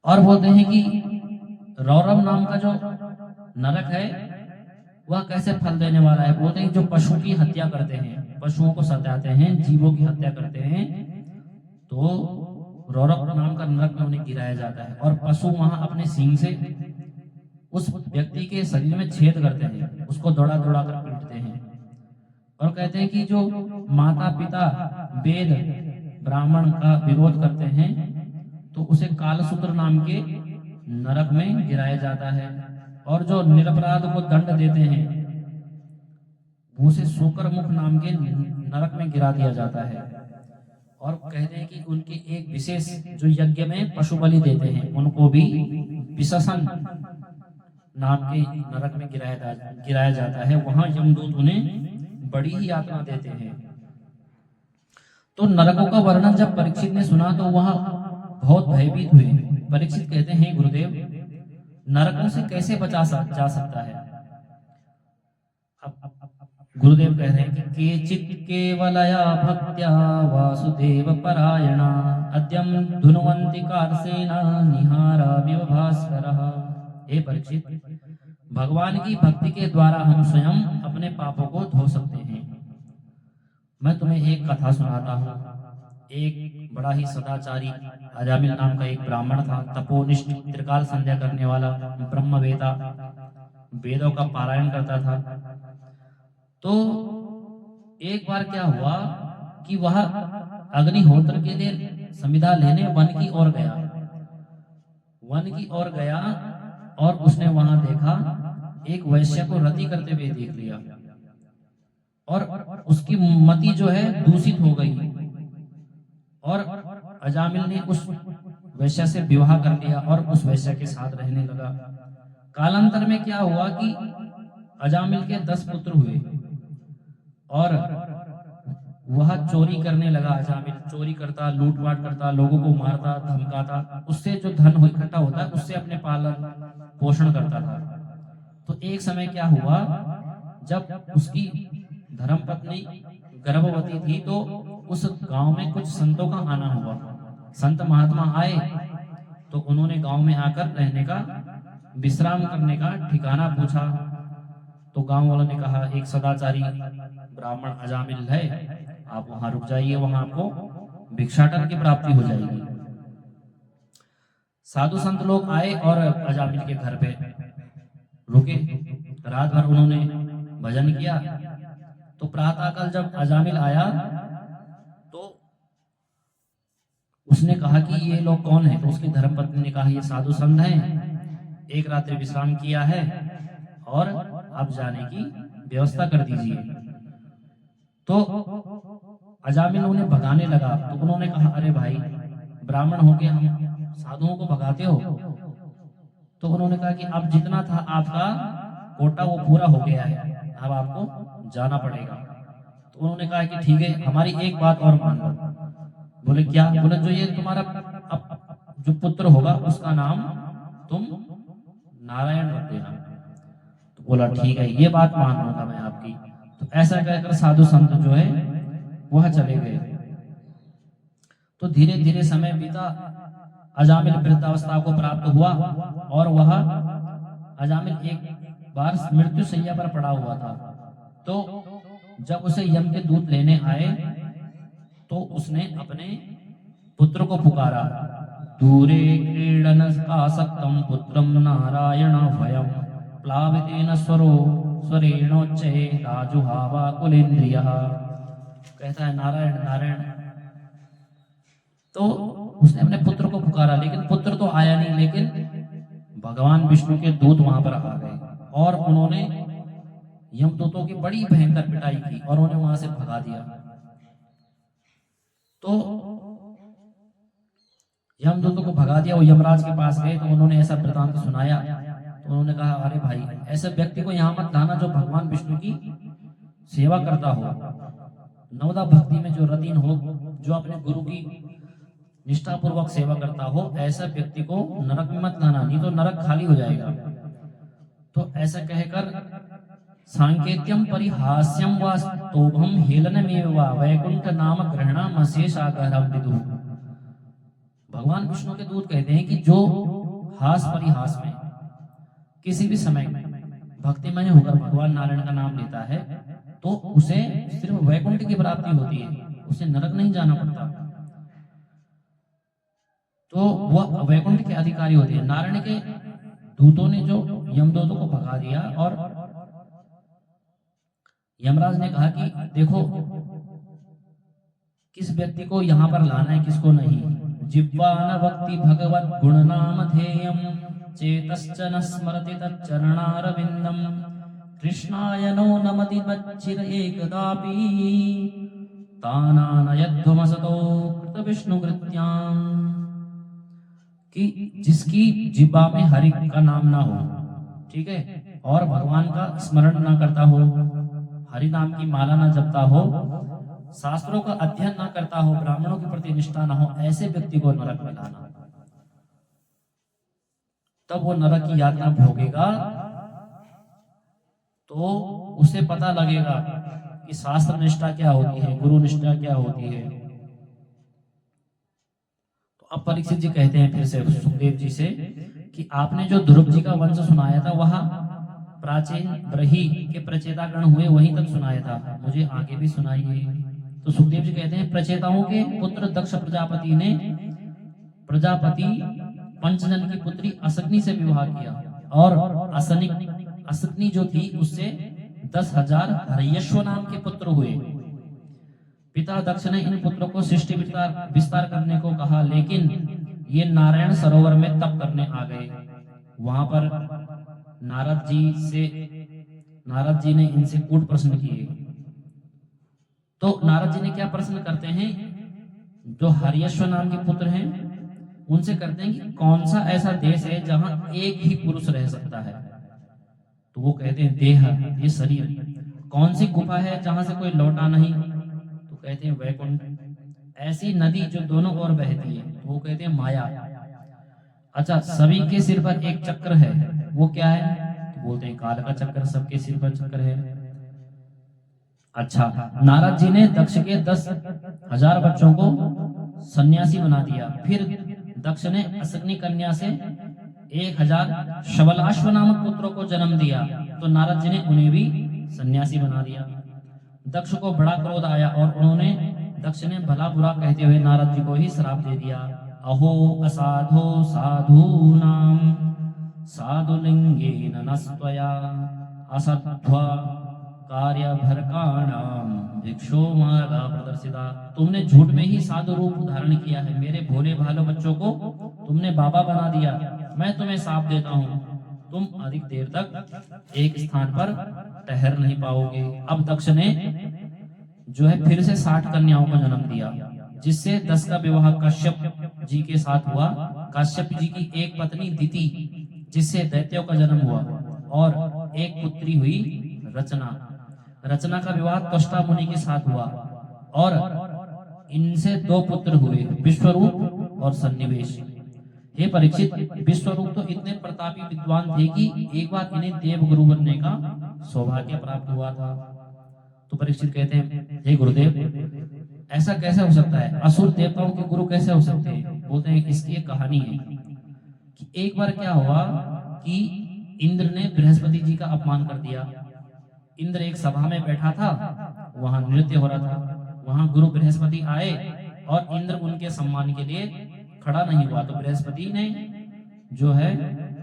और बोलते हैं कि रौरव नाम का जो नरक है वह कैसे फल देने वाला है? बोलते हैं जो पशु की हत्या करते हैं, पशुओं को सताते हैं, जीवों की हत्या करते हैं, तो रौरव नाम का नरक में उन्हें गिराया जाता है और पशु वहां अपने सींग से उस व्यक्ति के शरीर में छेद करते हैं, उसको दौड़ा दौड़ा कर पीटते हैं। और कहते हैं कि जो माता पिता वेद ब्राह्मण का विरोध करते हैं तो उसे कालसूत्र नाम के नरक में गिराया जाता है। और जो निरपराध को दंड देते हैं उसे शोकर मुख नाम के नरक में गिरा दिया जाता है। और कहते हैं कि उनके एक विशेष जो यज्ञ में पशु बलि देते हैं उनको भी विशसन नाम के नरक में गिराया जाता है। वहां यमदूत उन्हें बड़ी ही यातना देते हैं। तो नरकों का वर्णन जब परीक्षित ने सुना तो वह बहुत भयभीत हुए। परीक्षित कहते हैं, गुरुदेव नरकों से कैसे बचा जा सकता है? अब गुरुदेव कह रहे हैं कि केचित् केवलया भक्त्या वासुदेव परायणा अद्यम धुन्वन्ति कार्सेना निहारामिव भास्करः। हे परीक्षित, भगवान की भक्ति के द्वारा हम स्वयं अपने पापों को धो सकते हैं। मैं तुम्हें एक कथा सुनाता हूँ। एक बड़ा ही सदाचारी अजामिल नाम का एक ब्राह्मण था, तपोनिष्ठ, त्रिकाल संध्या करने वाला, ब्रह्मवेता, वेदों का पारायण करता था। तो एक बार क्या हुआ कि वह अग्निहोत्र के लिए संविदा लेने वन की ओर गया और उसने वहां देखा एक वैश्य को रति करते हुए देख लिया और उसकी मति जो है दूषित हो गई और अजामिल ने उस वैश्य से विवाह कर लिया और उस वैश्य के साथ रहने लगा। कालांतर में क्या हुआ कि अजामिल के 10 पुत्र हुए और वह चोरी करने लगा। अजामिल चोरी करता, लूटपाट करता, लोगों को मारता, धमकाता, उससे जो धन इकट्ठा होता है उससे अपने पालन पोषण करता था। तो एक समय क्या हुआ, जब उसकी धर्मपत्नी गर्भवती थी तो उस गांव में कुछ संतों का आना हुआ। संत महात्मा आए तो उन्होंने गांव में आकर रहने का, विश्राम करने का ठिकाना पूछा। तो गांव वालों ने कहा एक सदाचारी ब्राह्मण अजामिल है, आप वहां रुक जाइए, वहां आपको भिक्षाटन की प्राप्ति हो जाएगी। साधु संत लोग आए और अजामिल के घर पे रुके। रात भर उन्होंने भजन किया। तो प्रातःकाल जब अजामिल आया तो उसने कहा कि ये लोग कौन है। तो उसकी धर्मपत्नी ने कहा ये साधु संत हैं, एक रात्रि विश्राम किया है और अब जाने की व्यवस्था कर दीजिए। तो अजामिल उन्हें भगाने लगा। तो उन्होंने कहा अरे भाई, ब्राह्मण होके हम साधुओं को भगाते हो। तो उन्होंने कहा कि अब जितना था आपका कोटा वो पूरा हो गया है, अब आपको जाना पड़ेगा। तो उन्होंने कहा कि ठीक है, हमारी एक बात और मान लो। बोले क्या? बोले जो ये तुम्हारा अब जो पुत्र होगा उसका नाम तुम नारायण रख देना। तो बोला ठीक है, ये बात मान लूंगा मैं आपकी। तो ऐसा कहकर साधु संत जो है वह चले गए। तो धीरे धीरे समय बीता, अजामिल वृद्धावस्था को प्राप्त हुआ और वह अजामिल एक बार मृत्यु शैया पर पड़ा हुआ था। तो जब उसे यम के दूत लेने आए तो उसने अपने पुत्र को पुकारा, दूरे क्रीडन आसक्तम पुत्रम नारायण भयम प्लावितेन स्वरो स्वरेणोच्चये राजुहावा कुलेन्द्रियः। कहता है नारायण नारायण। तो उसने अपने पुत्र को पुकारा, लेकिन पुत्र तो आया नहीं। लेकिन भगवान विष्णु के दूत वहां पर आ गए और उन्होंने यमदूतों की बड़ी भयंकर पिटाई की और उन्हें वहां से भगा दिया। तो यमदूतों को भगा दिया, वो यमराज के पास गए तो उन्होंने ऐसा वृतांत सुनाया। तो उन्होंने कहा अरे भाई, ऐसे व्यक्ति को यहाँ मत लाना जो भगवान विष्णु की सेवा करता हो, नवदा भक्ति में जो रतीन हो, जो अपने गुरु की निष्ठापूर्वक सेवा करता हो, ऐसा व्यक्ति को नरक में मत लाना, नहीं तो नरक खाली हो जाएगा। तो ऐसा कहकर सांकेत्यम परिहास्यम व स्तोभम हेलनमेव वा वैकुंठ नाम ग्रहणम अशेषागरम विदु। भगवान विष्णु के दूत कहते हैं कि जो हास परिहास में किसी भी समय भक्तिमय होकर भगवान नारायण का नाम लेता है तो उसे सिर्फ वैकुंठ की प्राप्ति होती है, उसे नरक नहीं जाना पड़ता। तो वह वैकुंठ के अधिकारी होते हैं। नारायण के दूतों ने जो यमदूतों को भगा दिया और यमराज ने कहा कि देखो किस व्यक्ति को यहाँ पर लाना है, किसको नहीं। जिह्वा न भक्ति भगवत गुण नाम ध्येयम चेतश्च न स्मरति तच्चरणारविंदम कृष्णाय नो नमति वच्चिर एकदापि तानानयध्वमसतो कृत विष्णु कृत्याम। कि जिसकी जिह्वा में हरि का नाम ना हो, ठीक है, और भगवान का स्मरण ना करता हो, हरि नाम की माला ना जपता हो, शास्त्रों का अध्ययन ना करता हो, ब्राह्मणों के प्रति निष्ठा ना हो, ऐसे व्यक्ति को नरक में लाना। तब वो नरक की यातना भोगेगा तो उसे पता लगेगा कि शास्त्र निष्ठा क्या होती है, गुरु निष्ठा क्या होती है। तो अब परीक्षित जी कहते हैं फिर से सुखदेव जी से कि आपने जो ध्रुव जी का वंश सुनाया था वह प्राचीन ब्रही के प्रचेतागण हुए वहीं तक सुनाया था, मुझे आगे भी सुनाइए। तो सुखदेव जी कहते हैं प्रचेताओं के पुत्र दक्ष प्रजापति ने प्रजापति पंचजन की पुत्री असग्नि से विवाह किया और असग्नि जो थी उससे 10,000 हर्यश्व नाम के पुत्र हुए। पिता दक्ष ने इन पुत्रों को सृष्टि विस्तार करने को कहा, लेकिन ये नारायण सरोवर में तप करने आ गए। वहां पर नारद जी ने इनसे कूट प्रश्न किए। तो नारद जी ने क्या प्रश्न करते हैं, जो हर्यश्व नाम के पुत्र हैं उनसे करते हैं कि कौन सा ऐसा देश है जहां एक ही पुरुष रह सकता है। तो वो कहते हैं देह, ये शरीर। कौन सी गुफा है जहां से कोई लौटा नहीं, तो कहते हैं वैकुंठ। ऐसी नदी जो दोनों ओर बहती है तो वो कहते हैं माया। अच्छा, सभी के सिर पर एक चक्र है, वो क्या है? तो बोलते हैं काल का चक्र, सबके सिर पर चक्र है। अच्छा, नारद जी ने दक्ष के 10,000 बच्चों को सन्यासी बना दिया। फिर दक्ष ने असग्नि कन्या से 1,000 शबलाश्व नामक पुत्रों को जन्म दिया, तो नारद जी ने उन्हें भी सन्यासी बना दिया। दक्ष को बड़ा क्रोध आया और दक्ष ने भला बुरा कहते हुए नारद जी को ही श्राप दे दिया। अहो असाधो साधूनां साधुलिंगेन नस्त्वया असध्वा कार्यभरकाणां भिक्षो मार्गा प्रदर्शिता। तुमने झूठ में ही साधु रूप धारण किया है, मेरे भोले भाले बच्चों को तुमने बाबा बना दिया। मैं तुम्हें साप देता हूँ, तुम अधिक देर तक एक स्थान पर ठहर नहीं पाओगे। अब दक्ष ने जो है फिर से 60 कन्याओं को जन्म दिया, जिससे 10 का विवाह कश्यप जी के साथ हुआ। कश्यप जी की एक पत्नी दिति, जिससे दैत्यों का जन्म हुआ, और एक पुत्री हुई रचना। रचना का विवाह त्वष्टा मुनि के साथ हुआ, और इनसे 2 पुत्र हुए, विश्वरूप और सन्निवेश। हे परीक्षित, विश्वरूप तो इतने प्रतापी विद्वान थे कि एक बार इन्हें देव गुरु बनने का सौभाग्य प्राप्त हुआ था। तो परीक्षित कहते हैं, हे गुरुदेव, ऐसा कैसे हो सकता है? असुर देवताओं के गुरु कैसे हो सकते हैं? बोलते हैं इसकी एक कहानी है कि एक बार क्या हुआ कि इंद्र ने बृहस्पति जी का अपमान कर दिया। इंद्र एक सभा में बैठा था, वहां नृत्य हो रहा था। वहां गुरु बृहस्पति आए और इंद्र उनके सम्मान के लिए खड़ा नहीं हुआ, तो बृहस्पति ने जो है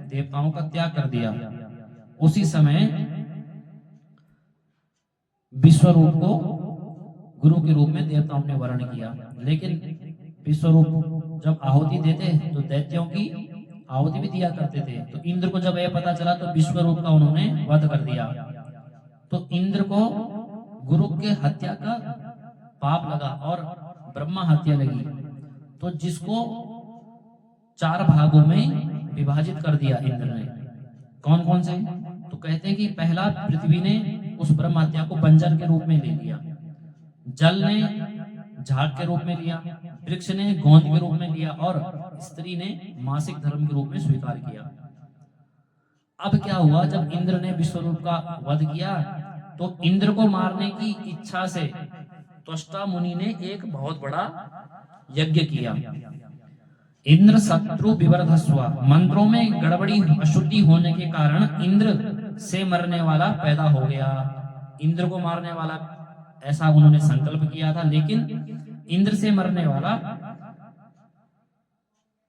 देवताओं का त्याग कर दिया। उसी समय विश्वरूप को गुरु के रूप में देवताओं ने वर्ण किया, लेकिन विश्वरूप जब आहुति देते तो दैत्यों की आहुति भी दिया करते थे। तो इंद्र को जब यह पता चला तो विश्वरूप का उन्होंने वध कर दिया। तो इंद्र को गुरु के हत्या का पाप लगा और ब्रह्मा हत्या लगी, तो जिसको 4 भागों में विभाजित कर दिया इंद्र ने। कौन कौन से? तो कहते हैं कि पहला पृथ्वी ने उस ब्रह्म हत्या को बंजर के रूप में ले लिया, जल ने झाग के रूप में लिया, वृक्ष ने गोंद के रूप में लिया, और स्त्री ने मासिक धर्म के रूप में स्वीकार किया। अब क्या हुआ, जब इंद्र ने विश्वरूप का वध किया तो इंद्र को मारने की इच्छा से त्वष्टा मुनि ने एक बहुत बड़ा यज्ञ किया। इंद्र शत्रु विवर्धस्व, मंत्रों में गड़बड़ी अशुद्धि होने के कारण इंद्र से मरने वाला पैदा हो गया। इंद्र को मारने वाला ऐसा उन्होंने संकल्प किया था, लेकिन इंद्र से मरने वाला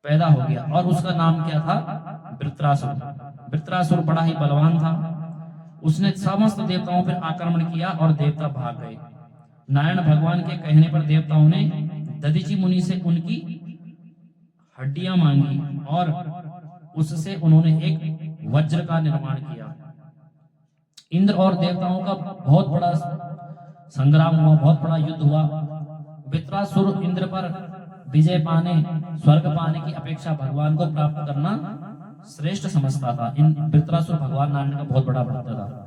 पैदा हो गया, और उसका नाम क्या था? वृत्रासुर। वृत्रासुर बड़ा ही बलवान था। उसने समस्त देवताओं पर आक्रमण किया और देवता भाग गए। नारायण भगवान के कहने पर देवताओं ने दधीचि मुनि से उनकी हड्डियां मांगी और उससे उन्होंने एक वज्र का निर्माण किया। इंद्र और देवताओं का बहुत बड़ा संग्राम हुआ, बहुत बड़ा युद्ध हुआ। वृत्रासुर इंद्र पर विजय पाने, स्वर्ग पाने की अपेक्षा भगवान को प्राप्त करना श्रेष्ठ समझता था। वृत्रासुर भगवान नारायण का बहुत बड़ा भक्त था।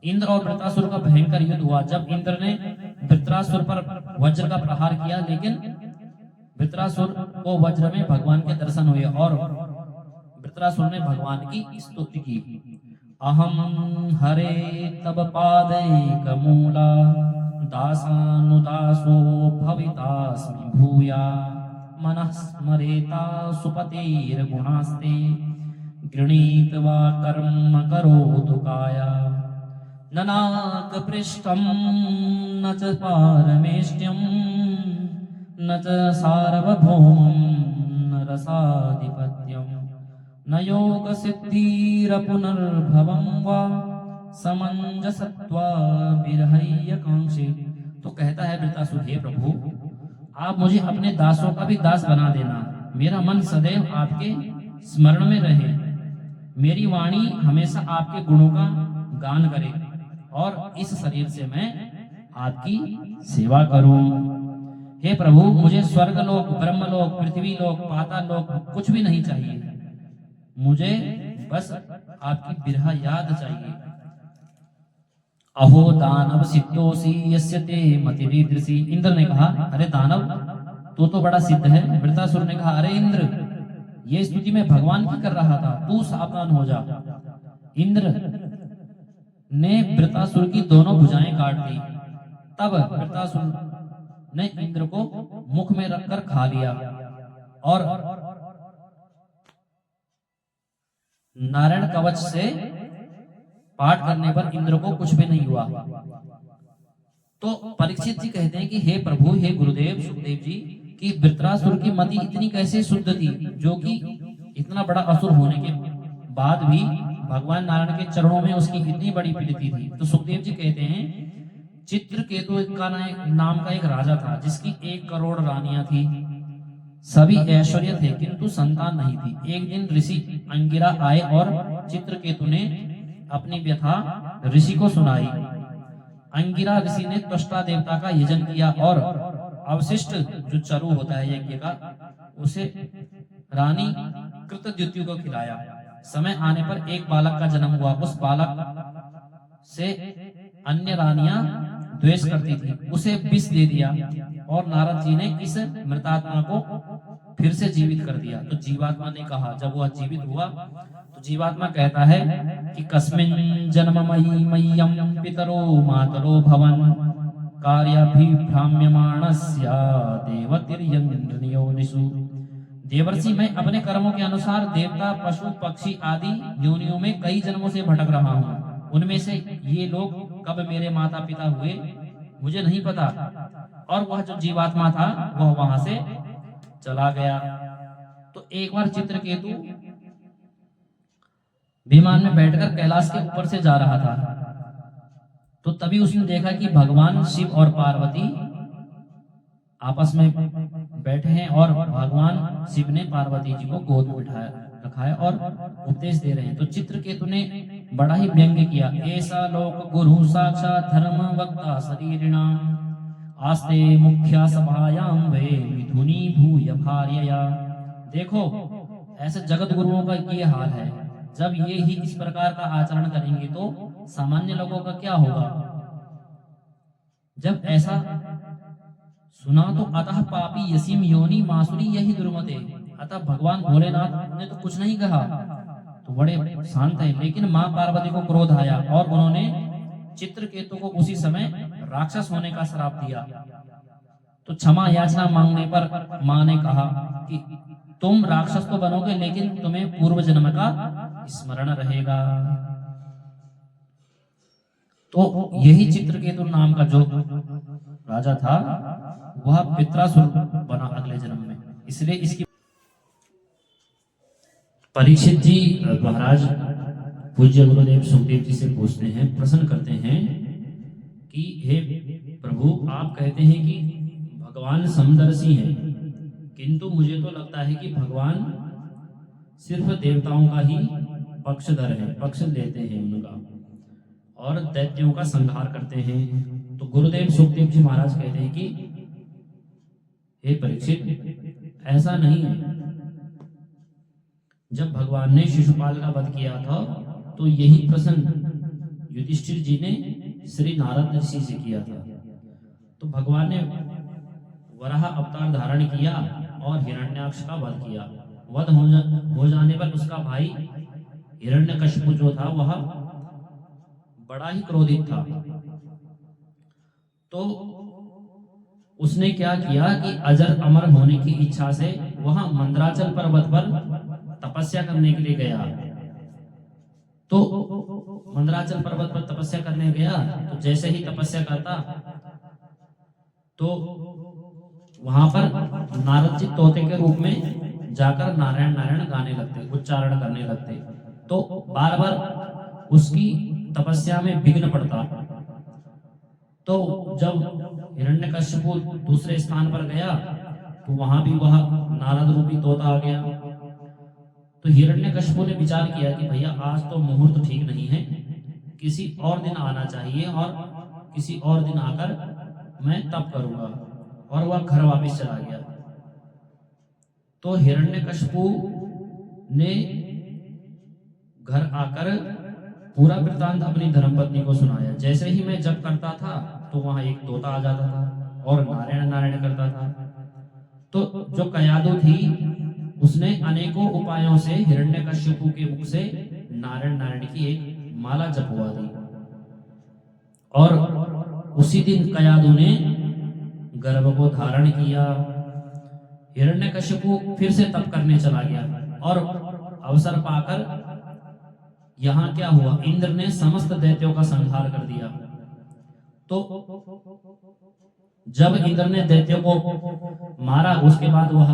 इंद्र और वृत्रासुर का भयंकर युद्ध हुआ। जब इंद्र ने वृत्रासुर पर वज्र का प्रहार किया, लेकिन वृत्रासुर को वज्र में भगवान के दर्शन हुए और वृत्रासुर ने भगवान की स्तुति की। अहम हरे तब पादैकमूला दासानुदासो भवितास्मि भूया मनः स्मरेता सुपतेर्गुणास्ते गृणीत्वा कर्म करोतु काया न नाकपृष्ठं न च पारमेष्ट्यं न च सार्वभौमं न रसाधिपत्यं न योगसिद्धिरपुनर्भवं वा समंजसत्वा विरहय्यकांक्षे। तो कहता है वृत्रासुर, हे प्रभु, आप मुझे अपने दासों का भी दास बना देना। मेरा मन सदैव आपके स्मरण में रहे, मेरी वाणी हमेशा आपके गुणों का गान करे और इस शरीर से मैं आपकी सेवा करूं। हे प्रभु, मुझे स्वर्गलोक, ब्रह्मलोक, पृथ्वी लोक, पाताल लोक कुछ भी नहीं चाहिए, मुझे बस आपकी बिरहा याद चाहिए। अहो दानव सिद्धोसी यस्य ते मतिरीदृशी। इंद्र ने कहा, अरे दानव तू तो बड़ा सिद्ध है। वृत्रासुर ने कहा, अरे इंद्र ये स्तुति मैं भगवान की कर रहा था, तू सावधान हो जा। इंद्र ने वृत्रासुर की दोनों भुजाएं काट दी। तब वृत्रासुर ने इंद्र को मुख में रखकर खा लिया और नारायण कवच से पाठ करने पर इंद्र को कुछ भी नहीं हुआ। तो परीक्षित जी कहते हैं कि हे प्रभु, हे गुरुदेव सुखदेव जी, कि वृत्रासुर की मति इतनी कैसे शुद्ध थी, जो कि इतना बड़ा असुर होने के बाद भी भगवान नारायण के चरणों में उसकी इतनी बड़ी प्रीति थी। तो सुखदेव जी कहते हैं, चित्रकेतु का नाम का एक राजा था, जिसकी 1 करोड़ रानियां थी, सभी ऐश्वर्य थे, किंतु संतान नहीं थी। एक दिन ऋषि अंगिरा आए और चित्रकेतु ने अपनी व्यथा ऋषि को सुनाई। अंगिरा ऋषि ने त्वष्टा देवता का यजन किया और अवशिष्ट जो चरु होता है यज्ञ का, उसे रानी कृतद्युति को खिलाया। समय आने पर एक बालक का जन्म हुआ। उस बालक से अन्य रानियां द्वेष करती थी, उसे विष दे दिया और नारद जी ने इस मृतात्मा को फिर से जीवित कर दिया। तो जीवात्मा ने कहा, जब वह जीवित हुआ तो जीवात्मा कहता है कि कस्मिन् जन्ममयी मह्यं पितरो मातरो भवन कार्याभिभ्राम्यमाणस्य देवतिर्यन्नियोनिषु। देवर्षि, मैं अपने कर्मों के अनुसार देवता, पशु, पक्षी आदि योनियों में कई जन्मों से भटक रहा हूँ। उनमें से ये लोग कब मेरे माता पिता हुए मुझे नहीं पता। और वह जो जीवात्मा था वह वहां से चला गया। तो एक बार चित्रकेतु विमान में बैठकर कैलाश के ऊपर से जा रहा था। तो तभी उसने देखा कि भगवान शिव और पार्वती आपस में बैठे हैं और भगवान शिव ने पार्वती जी को गोद में बिठाया रखा है और उपदेश दे रहे हैं। तो चित्रकेतु ने बड़ा ही व्यंग्य किया, ऐसा लोक गुरु साक्षात धर्म वक्ता शरीरिणाम आस्ते मुख्या सभायाम वे मिथुनी भूय भार्यया। देखो, ऐसे जगत गुरुओं का ये हाल है। जब ये ही इस प्रकार का आचरण करेंगे तो सामान्य लोगों का क्या होगा। जब ऐसा सुना तो अतः पापी यसीम योनि मासुरी यही दुर्मते। अतः भगवान भोलेनाथ ने तो कुछ नहीं कहा, तो बड़े शांत है। लेकिन मां पार्वती को क्रोध आया और उन्होंने चित्रकेतु को उसी समय राक्षस होने का श्राप दिया। तो क्षमा याचना मांगने पर मां ने कहा कि तुम राक्षस तो बनोगे, लेकिन तुम्हें पूर्व जन्म का स्मरण रहेगा। तो यही चित्रकेतु नाम का जो राजा था वह पित्रासुर बना अगले जन्म में। इसलिए इसकी परीक्षित जी महाराज पूज्य गुरुदेव सुखदेव जी से पूछते हैं, प्रश्न करते हैं कि हे प्रभु, आप कहते हैं कि भगवान समदर्शी हैं, किंतु मुझे तो लगता है कि भगवान सिर्फ देवताओं का ही पक्षधर है, पक्ष लेते हैं उनका और दैत्यों का संहार करते हैं। तो गुरुदेव सुखदेव जी महाराज कहते हैं कि हे परीक्षित, ऐसा नहीं है। जब भगवान ने शिशुपाल का वध किया था तो यही प्रश्न युधिष्ठिर जी ने श्री नारद ऋषि से किया था। तो भगवान ने वराह अवतार धारण किया और हिरण्याक्ष का वध किया। वध हो जाने पर उसका भाई हिरण्यकशिपु जो था वह बड़ा ही क्रोधित था। तो उसने क्या किया कि अजर अमर होने की इच्छा से वह मंदराचल पर्वत पर तपस्या करने के लिए गया। तो मंदराचल पर्वत पर तपस्या करने गया तो जैसे ही तपस्या करता तो वहां पर नारद जी तोते के रूप में जाकर नारायण नारायण गाने लगते, उच्चारण करने लगते। तो बार बार उसकी तपस्या में विघ्न पड़ता। तो जब हिरण्यकशिपु दूसरे स्थान पर गया तो वहां भी वह नारद रूपी तोता आ गया। तो हिरण्यकशिपु ने विचार किया कि भैया आज तो मुहूर्त ठीक नहीं है, किसी और दिन आना चाहिए और किसी और दिन आकर मैं तप करूंगा, और वह घर वापस चला गया। तो हिरण्यकशिपु ने घर आकर पूरा वृत्तांत अपनी धर्मपत्नी को सुनाया। जैसे ही मैं जप करता था तो वहां एक तोता आ जाता था और नारायण नारायण करता था। तो जो कयादु थी उसने अनेकों उपायों से हिरण्यकश्यपु के मुख से नारायण नारायण की एक माला जपवा दी। और उसी दिन कयादु ने गर्भ को धारण किया। हिरण्यकश्यपु फिर से तप करने चला गया और अवसर पाकर यहाँ क्या हुआ, इंद्र ने समस्त दैत्यों का संहार कर दिया। तो जब इंद्र ने दैत्यों को मारा उसके बाद वह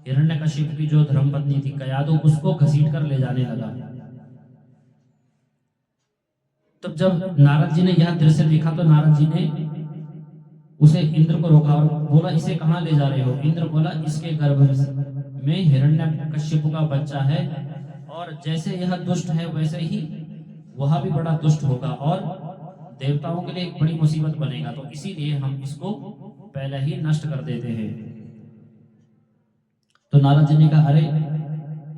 हिरण्यकश्यप की जो धर्मपत्नी थी कयादु उसको घसीट कर ले जाने लगा। तब जब नारद जी ने यह दृश्य देखा तो नारद जी ने उसे इंद्र को रोका और बोला इसे कहां ले जा रहे हो। इंद्र बोला इसके गर्भ में हिरण्यकश्यप का बच्चा है और जैसे यह दुष्ट है वैसे ही वह भी बड़ा दुष्ट होगा और देवताओं के लिए एक बड़ी मुसीबत बनेगा, तो इसीलिए हम इसको पहले ही नष्ट कर देते हैं। तो नारद जी ने कहा अरे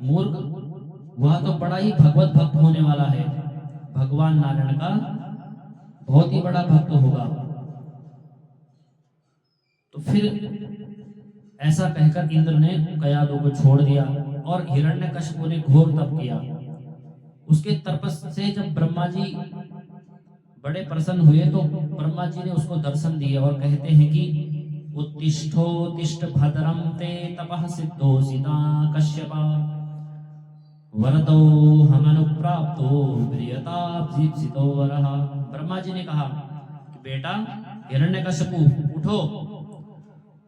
मूर्ख, वह तो बड़ा ही भगवत भक्त होने वाला है, भगवान नारायण का बहुत ही बड़ा भक्त होगा। तो फिर ऐसा कहकर इंद्र ने कयादु को छोड़ दिया और हिरण्यकश्यप ने घोर तप किया। उसके तपस्या से जब ब्रह्मा जी बड़े प्रसन्न हुए तो ब्रह्मा जी ने उसको दर्शन दिए और कहते हैं कि उत्तिष्ठोत्तिष्ठ भद्रम ते तपः सिद्धोसिता कश्यपा वरदो हमनुप्राप्तो प्रियताप्सितो वरः। ब्रह्मा जी ने कहा कि बेटा हिरण्यकश्यपु उठो,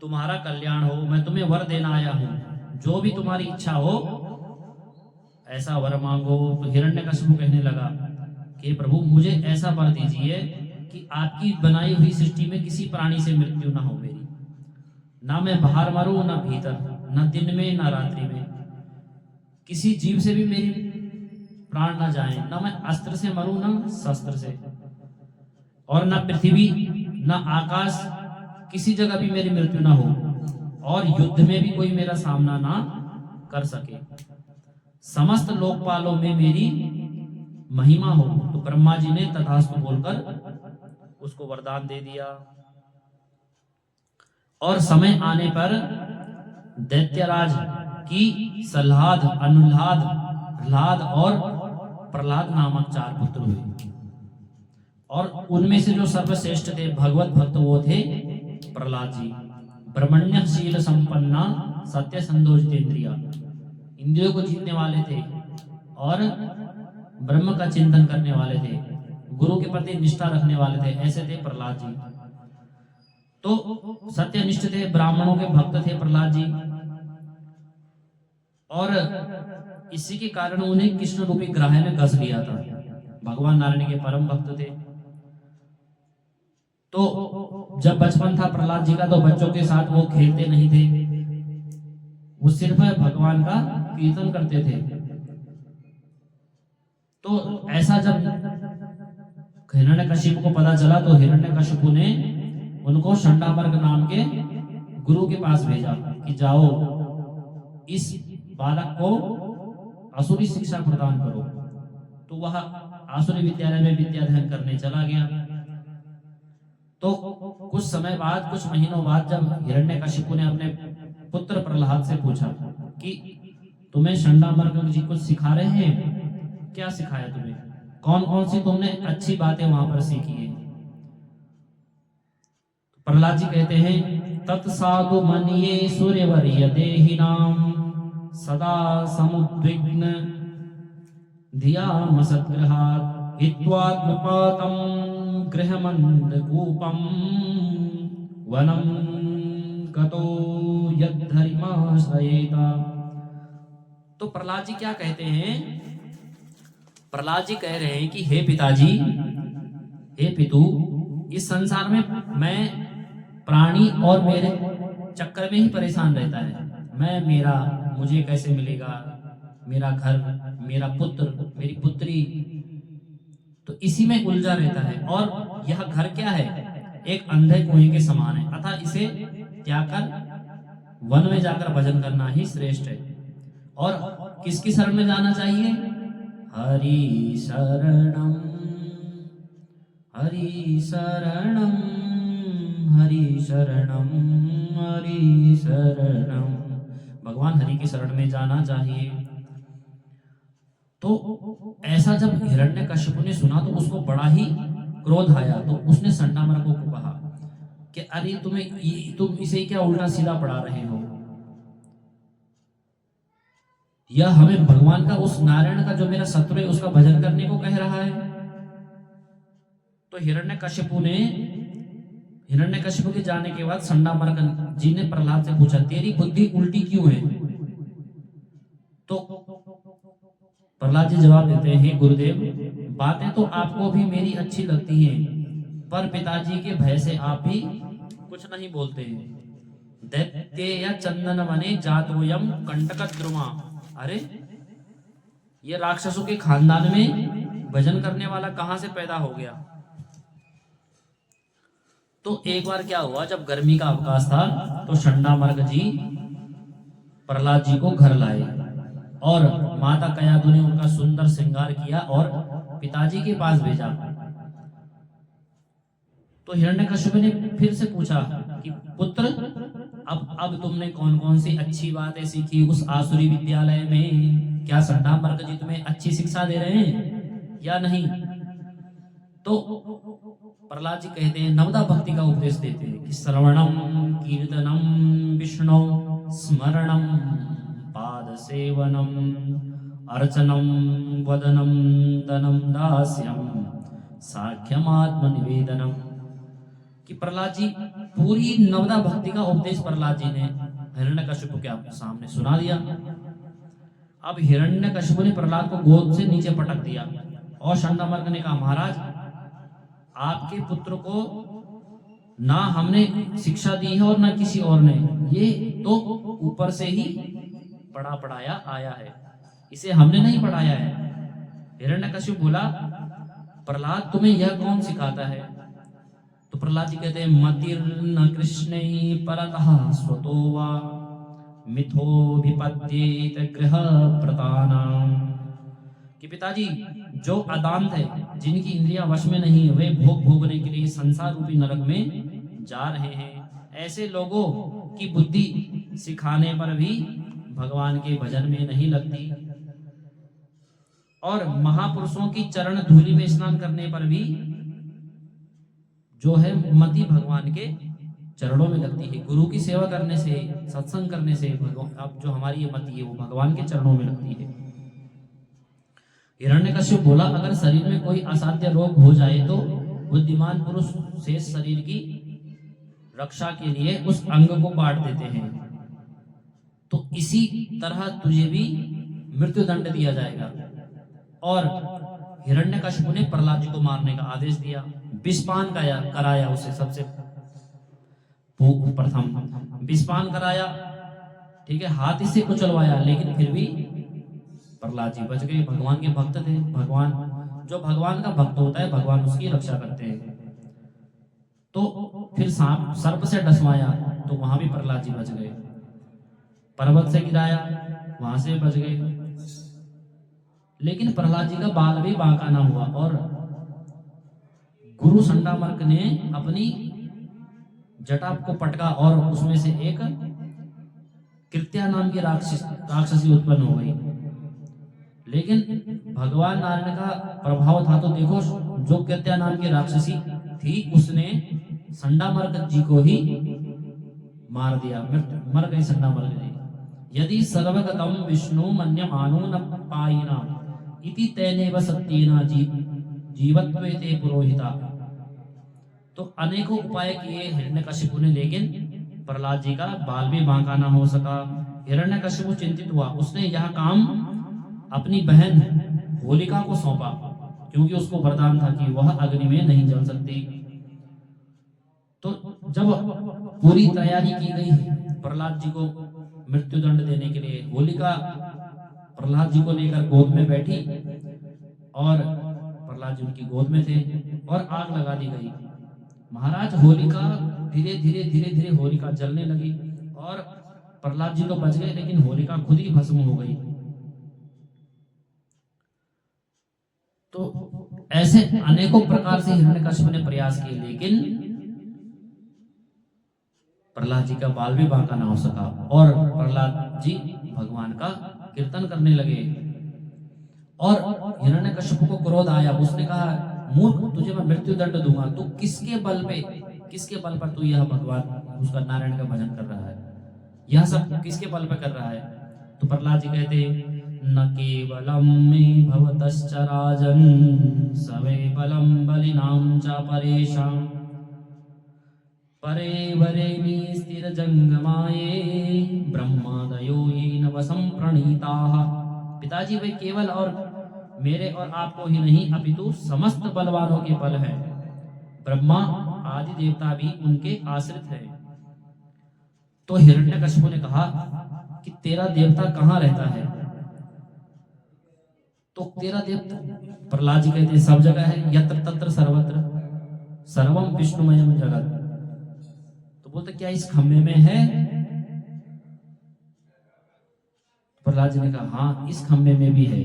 तुम्हारा कल्याण हो, मैं तुम्हें वर देना आया हूं, जो भी तुम्हारी इच्छा हो ऐसा वर मांगो। तो हिरण्यकश्यप कहने लगा कि प्रभु मुझे ऐसा वर दीजिए कि आपकी बनाई हुई सृष्टि में किसी प्राणी से मृत्यु ना हो मेरी, ना मैं बाहर मरूं ना भीतर, ना दिन में ना रात्रि में, किसी जीव से भी मेरी प्राण ना जाए, ना मैं अस्त्र से मरूं ना शस्त्र से, और ना पृथ्वी ना आकाश किसी जगह भी मेरी मृत्यु ना हो, और युद्ध में भी कोई मेरा सामना ना कर सके, समस्त लोकपालों में मेरी महिमा हो। तो ब्रह्मा जी ने तथास्तु बोलकर उसको वरदान दे दिया। और समय आने पर दैत्यराज की सल्हाद, अनुल्हाद, प्रहलाद और प्रहलाद नामक 4 पुत्र हुए और उनमें से जो सर्वश्रेष्ठ थे भगवत भक्त वो थे प्रहलाद जी। ब्रह्मण्यशील संपन्ना सत्य संदोषितेन्द्रिया, इंद्रियों को जीतने वाले थे और ब्रह्म का चिंतन करने वाले थे, गुरु के प्रति निष्ठा रखने वाले थे, ऐसे थे प्रहलाद जी। तो सत्यनिष्ठ थे, ब्राह्मणों के भक्त थे प्रहलाद जी, और इसी के कारण उन्हें कृष्ण रूपी ग्राह में घस लिया था। भगवान नारायण के परम भक्त थे। तो जब बचपन था प्रहलाद जी का तो बच्चों के साथ वो खेलते नहीं थे, वो सिर्फ भगवान का कीर्तन करते थे। तो ऐसा जब हिरण्यकशिपु को पता चला तो हिरण्यकशिपु ने उनको शंडामर्ग नाम के गुरु के पास भेजा कि जाओ इस बालक को आसुरी शिक्षा प्रदान करो। तो वह आसुरी विद्यालय में विद्या अध्ययन करने चला गया। तो कुछ समय बाद, कुछ महीनों बाद जब हिरण्यकशिपु ने अपने पुत्र प्रहलाद से पूछा कि तुम्हें शंडामर्ग जी कुछ सिखा रहे हैं, क्या सिखाया तुम्हें, कौन कौन सी तुमने अच्छी बातें वहां पर सीखी है। प्रहलाद जी कहते हैं तत्साधु मन्ये सूर्यवर्य देहिनाम सदा समुद्विग्न धियाम सद्ग्रहात् हित्वात्मपातं गृहमन्दकूपं वनं गतो यद्धरिमाश्रयेता। तो प्रहलाद जी क्या कहते हैं, प्रहलाद जी कह रहे हैं कि हे पिताजी, हे पितु, इस संसार में मैं प्राणी और मेरे चक्कर में ही परेशान रहता है। मैं मेरा मुझे कैसे मिलेगा, मेरा घर, मेरा पुत्र, मेरी पुत्री, तो इसी में उलझा रहता है। और यह घर क्या है, एक अंधे कुएं के समान है, अतः इसे त्याग कर वन में जाकर भजन करना ही श्रेष्ठ है। और किसकी शरण में जाना चाहिए, हरि शरणम, हरि शरणम, हरि शरणम, हरि शरणम। भगवान हरि की शरण में जाना चाहिए। तो ऐसा जब हिरण्यकशिपु ने सुना तो उसको बड़ा ही क्रोध आया। तो उसने संडामर्क को कहा कि अरे तुम इसे क्या उल्टा सीधा पढ़ा रहे हो, यह हमें भगवान का, उस नारायण का जो मेरा शत्रु है उसका भजन करने को कह रहा है। तो हिरण्यकशिपु के जाने के बाद संडामर्क जी ने प्रहलाद से पूछा, तेरी बुद्धि उल्टी क्यों है? तो प्रहलाद जी जवाब देते हैं, गुरुदेव, बातें तो आपको भी मेरी अच्छी लगती हैं, पर पिताजी के भय से आप भी कुछ नहीं बोलते हैं। दैत्य चंदन वने जातोयम कंटकद्रुमा। अरे ये राक्षसों के खानदान में भजन करने वाला कहां से पैदा हो गया? तो एक बार क्या हुआ, जब गर्मी का अवकाश था तो संडामर्क जी प्रहलाद जी को घर लाए और माता कयाधु ने उनका सुंदर श्रृंगार किया और पिताजी के पास भेजा। तो हिरण्यकशिपु ने फिर से पूछा कि पुत्र, अब तुमने कौन कौन सी अच्छी बातें सीखी उस आसुरी विद्यालय में? क्या संडामर्क जी तुम्हें अच्छी शिक्षा दे रहे हैं या नहीं? तो प्रहलाद जी कहते हैं, नवदा भक्ति का उपदेश देते हैं कि श्रवणम कीर्तनम विष्णु स्मरणम पाद सेवनम अर्चनम वदनम दनम दास्यम साख्यम आत्म निवेदनम। कि प्रहलाद जी पूरी नवदा भक्ति का उपदेश प्रहलाद जी ने हिरण्यकशिपु के सामने सुना दिया। अब हिरण्यकशिपु ने प्रहलाद को गोद से नीचे पटक दिया और संडामर्क ने कहा, महाराज, आपके पुत्र को ना हमने शिक्षा दी है और ना किसी और ने, ये तो ऊपर से ही पढ़ाया आया है, इसे हमने नहीं पढ़ाया है। हिरण्यकशिपु बोला, प्रहलाद, तुम्हें यह कौन सिखाता है? तो प्रहलाद जी कहते हैं, मतिर्न कृष्णे परतः स्वतो वा मिथोभिपद्येत गृह प्रतानाम। कि पिताजी, जो अदांत है, जिनकी इंद्रियां वश में नहीं है, वे भोग भोगने के लिए संसार रूपी नरक में जा रहे हैं। ऐसे लोगों की बुद्धि सिखाने पर भी भगवान के भजन में नहीं लगती और महापुरुषों की चरण धूलि में स्नान करने पर भी जो है मति भगवान के चरणों में लगती है। गुरु की सेवा करने से, सत्संग करने से अब जो हमारी ये मति है वो भगवान के चरणों में लगती है। हिरण्यकशिपु बोला, अगर शरीर में कोई असाध्य रोग हो जाए तो बुद्धिमान पुरुष शेष शरीर की रक्षा के लिए उस अंग को काट देते हैं, तो इसी तरह तुझे भी मृत्यु दंड दिया जाएगा। और हिरण्यकशिपु ने प्रहलाद जी को मारने का आदेश दिया। विषपान कराया उसे, सबसे प्रथम विषपान कराया, ठीक है, हाथी से कुचलवाया, लेकिन फिर भी प्रहलाद जी बच गए। भगवान के भक्त थे। जो भगवान का भक्त होता है, भगवान उसकी रक्षा करते हैं। तो फिर सांप सर्प से डसवाया तो वहां भी प्रहलाद जी बच गए। पर्वत से गिराया, वहां से बच गए। लेकिन प्रहलाद जी का बाल भी बांका ना हुआ और गुरु संडामर्क ने अपनी जटा को पटका और उसमें से एक कृत्या नाम की राक्षसी उत्पन्न हो गई। लेकिन भगवान नारायण का प्रभाव था, तो देखो, जो कृत्या नाम की राक्षसी थी उसने संडामर्क जी को ही मार दिया, मर गई संडामर्क जी। यदि सर्वगतम विष्णु मन्यमानो न पायिना इति तेनेव सत्येना जीवत्वेते पुरोहिता। तो अनेकों उपाय किए हिरण्यकशिपु ने, लेकिन प्रहलाद जी का बाल भी बांका ना हो सका। हिरण्यकशिपु चिंतित हुआ। उसने यह काम अपनी बहन होलिका को सौंपा, क्योंकि उसको वरदान था कि वह अग्नि में नहीं जल सकती। तो जब पूरी तैयारी की गई प्रहलाद जी को मृत्यु दंड देने के लिए, होलिका प्रहलाद जी को लेकर गोद में बैठी और प्रहलाद जी उनकी गोद में थे और आग लगा दी गई। महाराज, होलिका धीरे धीरे होलिका जलने लगी और प्रहलाद जी तो बच गए, लेकिन होलिका खुद ही भस्म हो गई। तो ऐसे अनेकों प्रकार से हिरण्यकश्यप ने प्रयास किए, लेकिन प्रहलाद जी का बाल भी बांका ना हो सका। और प्रहलाद जी भगवान का कीर्तन करने लगे और हिरण्यकश्यप को क्रोध आया। उसने कहा, मूर्ख, तुझे मैं मृत्यु दंड दूंगा। तू किसके बल पर तू यह भगवान उसका नारायण का भजन कर रहा है? यह सब किसके बल पर कर रहा है? तो प्रहलाद जी कहते, न केवलम मे भवतश्च राजन् सवे बलम बलिनां च परेषां परे वरे मे स्थिर जंगमाये ब्रह्मादयो येन वसं प्रणीताः। पिताजी, वे केवल और मेरे और आपको ही नहीं अपितु समस्त बलवानों के बल है। ब्रह्मा आदि देवता भी उनके आश्रित है। तो हिरण्यकश्यप ने कहा कि तेरा देवता कहाँ रहता है? तो तेरा देवता, प्रहलाद जी कहते हैं, सब जगह है, यत्र तत्र सर्वत्र सर्वम विष्णुमयम जगत। तो बोलते, क्या इस खम्भे में है? प्रहलाद जी ने कहा, हाँ, इस खम्भे में भी है,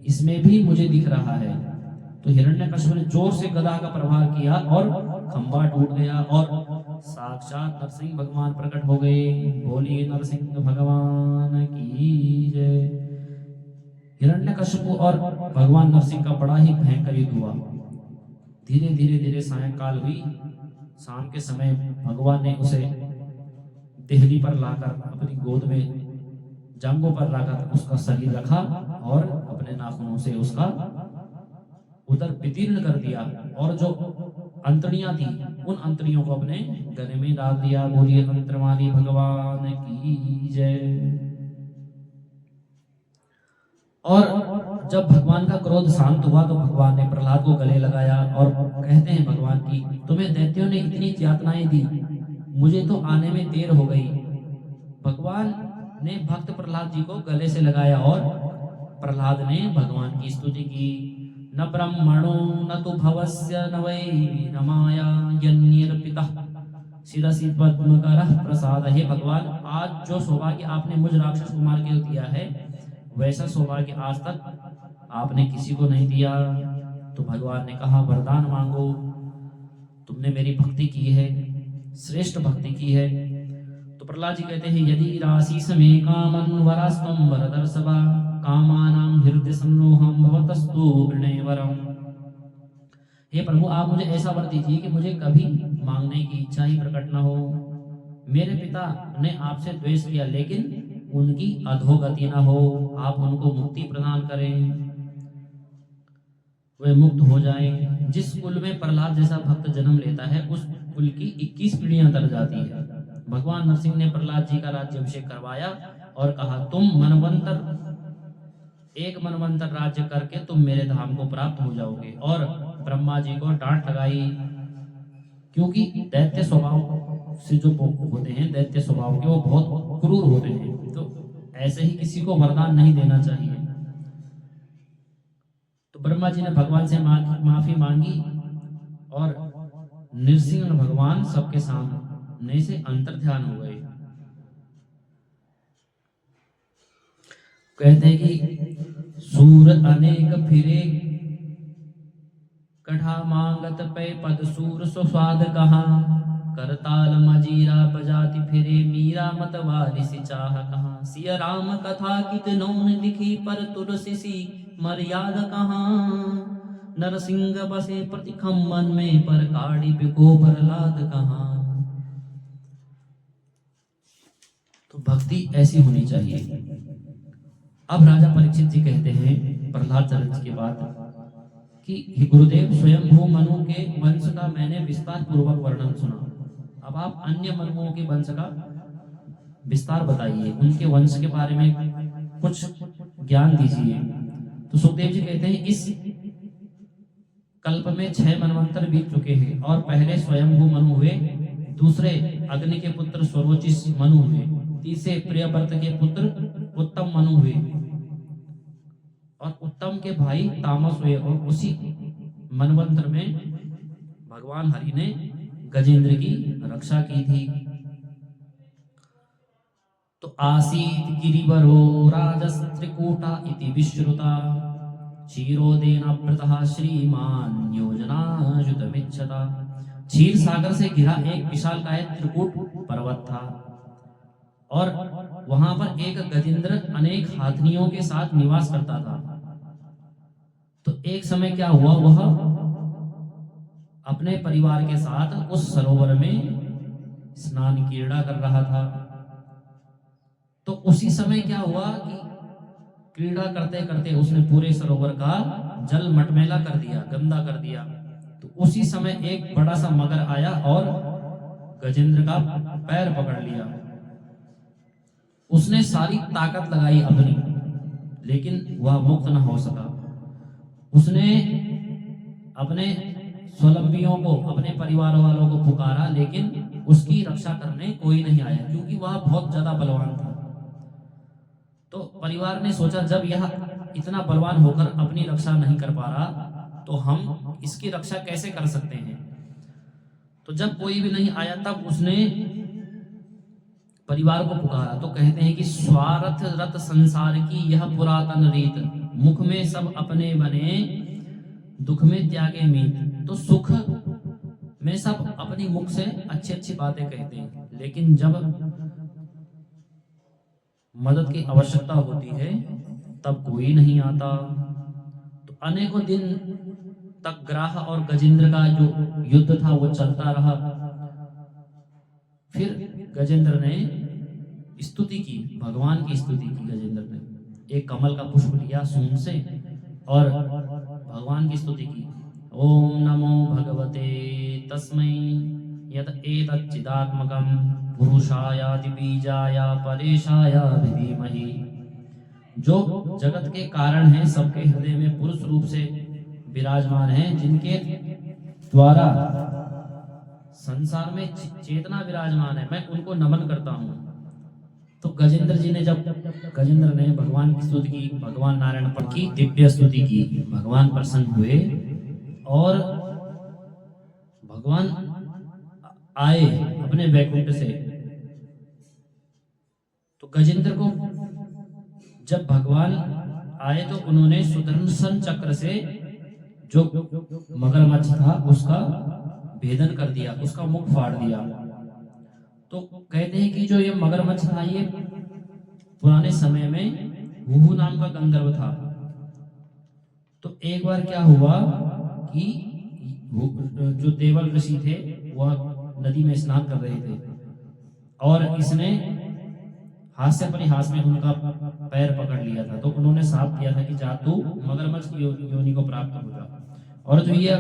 इसमें भी मुझे दिख रहा है। तो हिरण्यकश्यप ने जोर से गदा का प्रहार किया और खंभा टूट गया और साक्षात नरसिंह भगवान प्रकट हो गए। बोलिए नरसिंह भगवान की जय। हिरण्यकश्यप और भगवान नरसिंह का बड़ा ही भयंकर युद्ध हुआ। धीरे धीरे धीरे सायंकाल हुई। शाम के समय भगवान ने उसे देहली पर लाकर अपनी गोद में जांघों पर लाकर उसका शरीर रखा और अपने नाखूनों से उसका उदर विदीर्ण कर दिया और जो अंतड़ियां थी उन अंतड़ियों को अपने गले में डाल दिया। बोलिए अंतरवाली भगवान की जय। और जब भगवान का क्रोध शांत हुआ तो भगवान ने प्रहलाद को गले लगाया और कहते हैं भगवान की, तुम्हें दैत्यों ने इतनी यातनाएं दी, मुझे तो आने में देर हो गई। भगवान ने भक्त प्रहलाद जी को गले से लगाया और प्रहलाद ने भगवान की स्तुति की। न ब्रह्मणो न तो भवस्य न वै रमाया यन्निर्पितः शिरसि पद्मकरः प्रसाद। हे भगवान, आज जो सौभाग्य आपने मुझ राक्षस कुमार को दिया है, वैसा सौभाग्य आज तक आपने किसी को नहीं दिया। तो भगवान ने कहा, वरदान मांगो। तुमने मेरी भक्ति की है, श्रेष्ठ भक्ति की है। तो प्रहलाद जी कहते हैं, यदि राशि समे कामन वरास्तम वरदर्शवा कामानां हृदय संरोहम भवतस्तु प्रणय वरम। हे प्रभु, आप मुझे ऐसा वर दीजिए कि मुझे कभी मांगने की इच्छा ही प्रकट न हो। मेरे पिता ने आपसे द्वेष किया, लेकिन उनकी अधोगति न हो। आप उनको मुक्ति प्रदान करें, वे मुक्त हो जाएं। जिस कुल में प्रहलाद जैसा भक्त जन्म लेता है, उस कुल की 21 पीढ़ियां तर जाती है। भगवान नरसिंह ने प्रहलाद जी का राज्याभिषेक करवाया और कहा, तुम एक मनवंतर राज्य करके तुम मेरे धाम को प्राप्त हो जाओगे। और ब्रह्मा जी को डांट लगाई, क्योंकि दैत्य स्वभाव से जो होते हैं, दैत्य स्वभाव के, वो बहुत क्रूर होते हैं। तो ऐसे ही किसी को वरदान नहीं देना चाहिए। तो ब्रह्मा जी ने भगवान से माफी मांगी और नृसिंह भगवान सबके सामने से अंतर्ध्यान हो गए। कहते हैं कि सूर अनेक फिरे कढ़ा मांगत पे पद सूर स्वाद कहा करताल मजीरा बजाति फिरे मीरा मतवाली सी चाह कहा सिया राम कथा कितनों ने लिखी पर तुलसी सी मर्यादा कहा नरसिंह बसे प्रतिखम्बन में पर काड़ी बिको प्रहलाद कहा। तो भक्ति ऐसी होनी चाहिए। अब राजा परीक्षित जी कहते हैं प्रहलाद चरित्र के बाद कि गुरुदेव स्वयंभू मनु के वंश का मैंने विस्तार पूर्वक वर्णन सुना। अब आप अन्य मनुओं के वंश का विस्तार बताइए, उनके वंश के बारे में कुछ ज्ञान दीजिए। तो सुखदेव जी कहते हैं, इस कल्प में 6 मनवंतर बीत चुके हैं और पहले स्वयंभू मनु हुए, दूसरे अग्नि के पुत्र स्वरोचिष मनु हुए, तीसरे प्रियव्रत के पुत्र उत्तम मनु हुए और उत्तम के भाई तामस हुए। और उसी मनवंतर में भगवान हरि ने गजेंद्र की रक्षा की थी। तो आसीत गिरिवरो राजस्त्रिकूटा इति विश्रुता क्षीरोदेनावृतः श्रीमान योजनायुतमिच्छता। क्षीर सागर से घिरा एक विशालकाय त्रिकूट पर्वत था और वहां पर एक गजेंद्र अनेक हाथियों के साथ निवास करता था। तो एक समय क्या हुआ, वह अपने परिवार के साथ उस सरोवर में स्नान क्रीड़ा कर रहा था। तो उसी समय क्या हुआ कि क्रीड़ा करते करते उसने पूरे सरोवर का जल मटमैला कर दिया, गंदा कर दिया। तो उसी समय एक बड़ा सा मगर आया और गजेंद्र का पैर पकड़ लिया। उसने सारी ताकत लगाई अपनी, लेकिन वह मुक्त न हो सका। उसने अपने स्वलंबियों को, अपने परिवार वालों को पुकारा, लेकिन उसकी रक्षा करने कोई नहीं आया, क्योंकि वह बहुत ज्यादा बलवान था। तो परिवार ने सोचा, जब यह इतना बलवान होकर अपनी रक्षा नहीं कर पा रहा, तो हम इसकी रक्षा कैसे कर सकते हैं। तो जब कोई भी नहीं आया, तब उसने परिवार को पुकारा। तो कहते हैं कि स्वार्थ रत संसार की यह पुरातन रीत, मुख में सब अपने बने, दुख में त्यागे मीत। तो सुख में सब अपनी मुख से अच्छी अच्छी बातें कहते हैं, लेकिन जब मदद की आवश्यकता होती है तब कोई नहीं आता। तो अनेकों दिन तक ग्राह और गजेंद्र का जो युद्ध था वो चलता रहा। फिर गजेंद्र ने स्तुति की, भगवान की स्तुति की। गजेंद्र ने एक कमल का पुष्प लिया सूंड से और भगवान की स्तुति की। ओम नमो भगवते तस्मै यत एतच्चिदात्मकं पुरुषायाति बीजाय परेशाय विधीमहि। जो जगत के कारण है, सबके हृदय में पुरुष रूप से विराजमान है, जिनके द्वारा संसार में चेतना विराजमान है, मैं उनको नमन करता हूँ। तो गजेंद्र जी ने, जब गजेंद्र ने भगवान की स्तुति की, भगवान नारायण पर की दिव्य स्तुति की, भगवान प्रसन्न हुए और भगवान आए अपने वैकुंठ से। तो गजेंद्र को जब भगवान आए तो उन्होंने सुदर्शन चक्र से जो मगरमच्छ था उसका भेदन कर दिया, उसका मुख फाड़ दिया। तो कहते हैं कि जो ये मगरमच्छ था, ये पुराने समय में हुहू नाम का गंधर्व था। तो एक बार क्या हुआ कि जो देवल ऋषि थे वह नदी में स्नान कर रहे थे और इसने हास्य परिहास में उनका पैर पकड़ लिया था। तो उन्होंने साफ किया था कि जा तू मगरमच्छ की योनि को प्राप्त हो जा। और जो ये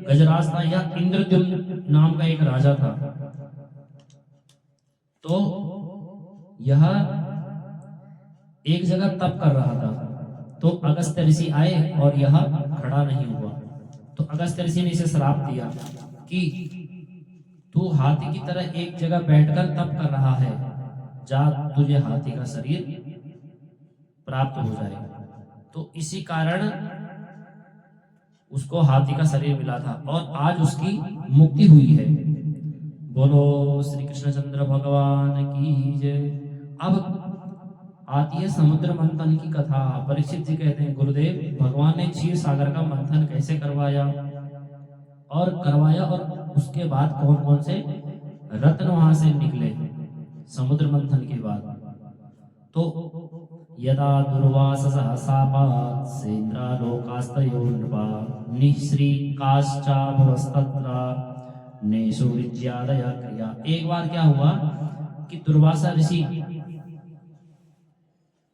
गजराज था, यह इंद्रद्युम्न नाम का एक राजा था। तो यह एक जगह तप कर रहा था। तो अगस्त्य ऋषि आए और यह खड़ा नहीं हुआ। तो अगस्त्य ऋषि ने इसे श्राप दिया कि तू हाथी की तरह एक जगह बैठकर तप कर रहा है, जा तुझे हाथी का शरीर प्राप्त हो जाए। तो इसी कारण उसको हाथी का शरीर मिला था और आज उसकी मुक्ति हुई है। बोलो श्री कृष्णचंद्र भगवान की जय। अब आती है समुद्र मंथन की कथा। परीक्षित जी कहते हैं, गुरुदेव भगवान ने क्षीर सागर का मंथन कैसे करवाया और उसके बाद कौन कौन से रत्न वहां से निकले समुद्र मंथन के बाद। तो यदा दुर्वाससः शापात् सेन्द्रालोकास्तयो नृपा निःश्रीकाश्चाभवस्तत्र नेषुरिज्यादय क्रिया। एक बार क्या हुआ कि दुर्वासा ऋषि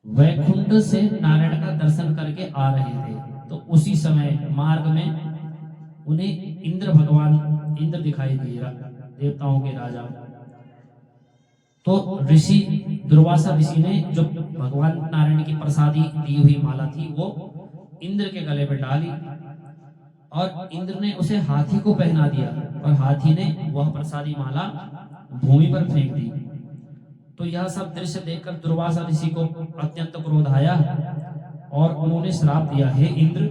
वैकुंठ से नारायण का दर्शन करके आ रहे थे। तो उसी समय मार्ग में उन्हें इंद्र दिखाई दिए, देवताओं के राजा। तो ऋषि दुर्वासा ऋषि ने जो भगवान नारायण की प्रसादी दी हुई माला थी वो इंद्र के गले में डाली और इंद्र ने उसे हाथी को पहना दिया और हाथी ने वह प्रसादी माला भूमि पर फेंक दी। तो यह सब दृश्य देखकर दुर्वासा ऋषि को अत्यंत क्रोध आया और उन्होंने श्राप दिया, हे इंद्र,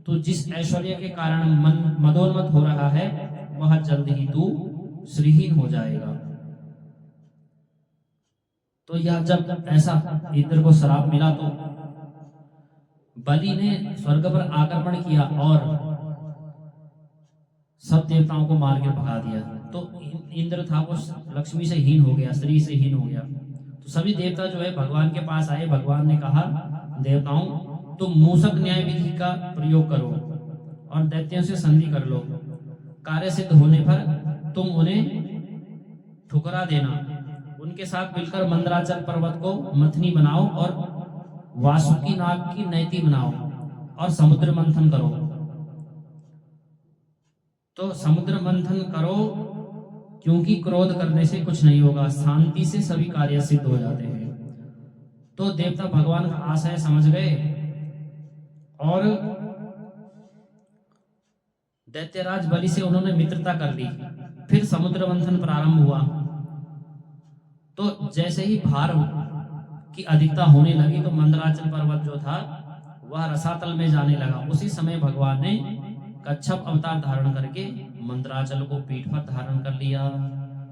तू जिस ऐश्वर्य के कारण मदोन्मत्त हो रहा है वह जल्द ही तू श्रीहीन हो जाएगा। तो यह जब ऐसा इंद्र को श्राप मिला तो बलि ने स्वर्ग पर आक्रमण किया और सब देवताओं को मार के भगा दिया। तो इंद्र था वो लक्ष्मी से हीन हो गया, स्त्री से हीन हो गया। तो सभी देवता जो है भगवान के पास आए। भगवान ने कहा, देवताओं तुम मूसक न्याय विधि का प्रयोग करो और दैत्यों से संधि कर लो। कार्य सिद्ध होने पर तुम उन्हें ठुकरा देना। उनके साथ मिलकर मंदराचल पर्वत को मथनी बनाओ और वासुकी नाग की नैती बनाओ और समुद्र मंथन करो। तो समुद्र मंथन करो, क्योंकि क्रोध करने से कुछ नहीं होगा, शांति से सभी कार्य सिद्ध हो जाते हैं। तो देवता भगवान का आशय समझ गए और दैत्यराज बलि से उन्होंने मित्रता कर ली। फिर समुद्र मंथन प्रारंभ हुआ। तो जैसे ही भार की अधिकता होने लगी तो मंदराचल पर्वत जो था वह रसातल में जाने लगा। उसी समय भगवान ने कच्छप अवतार धारण करके मंदराचल को पीठ पर धारण कर लिया।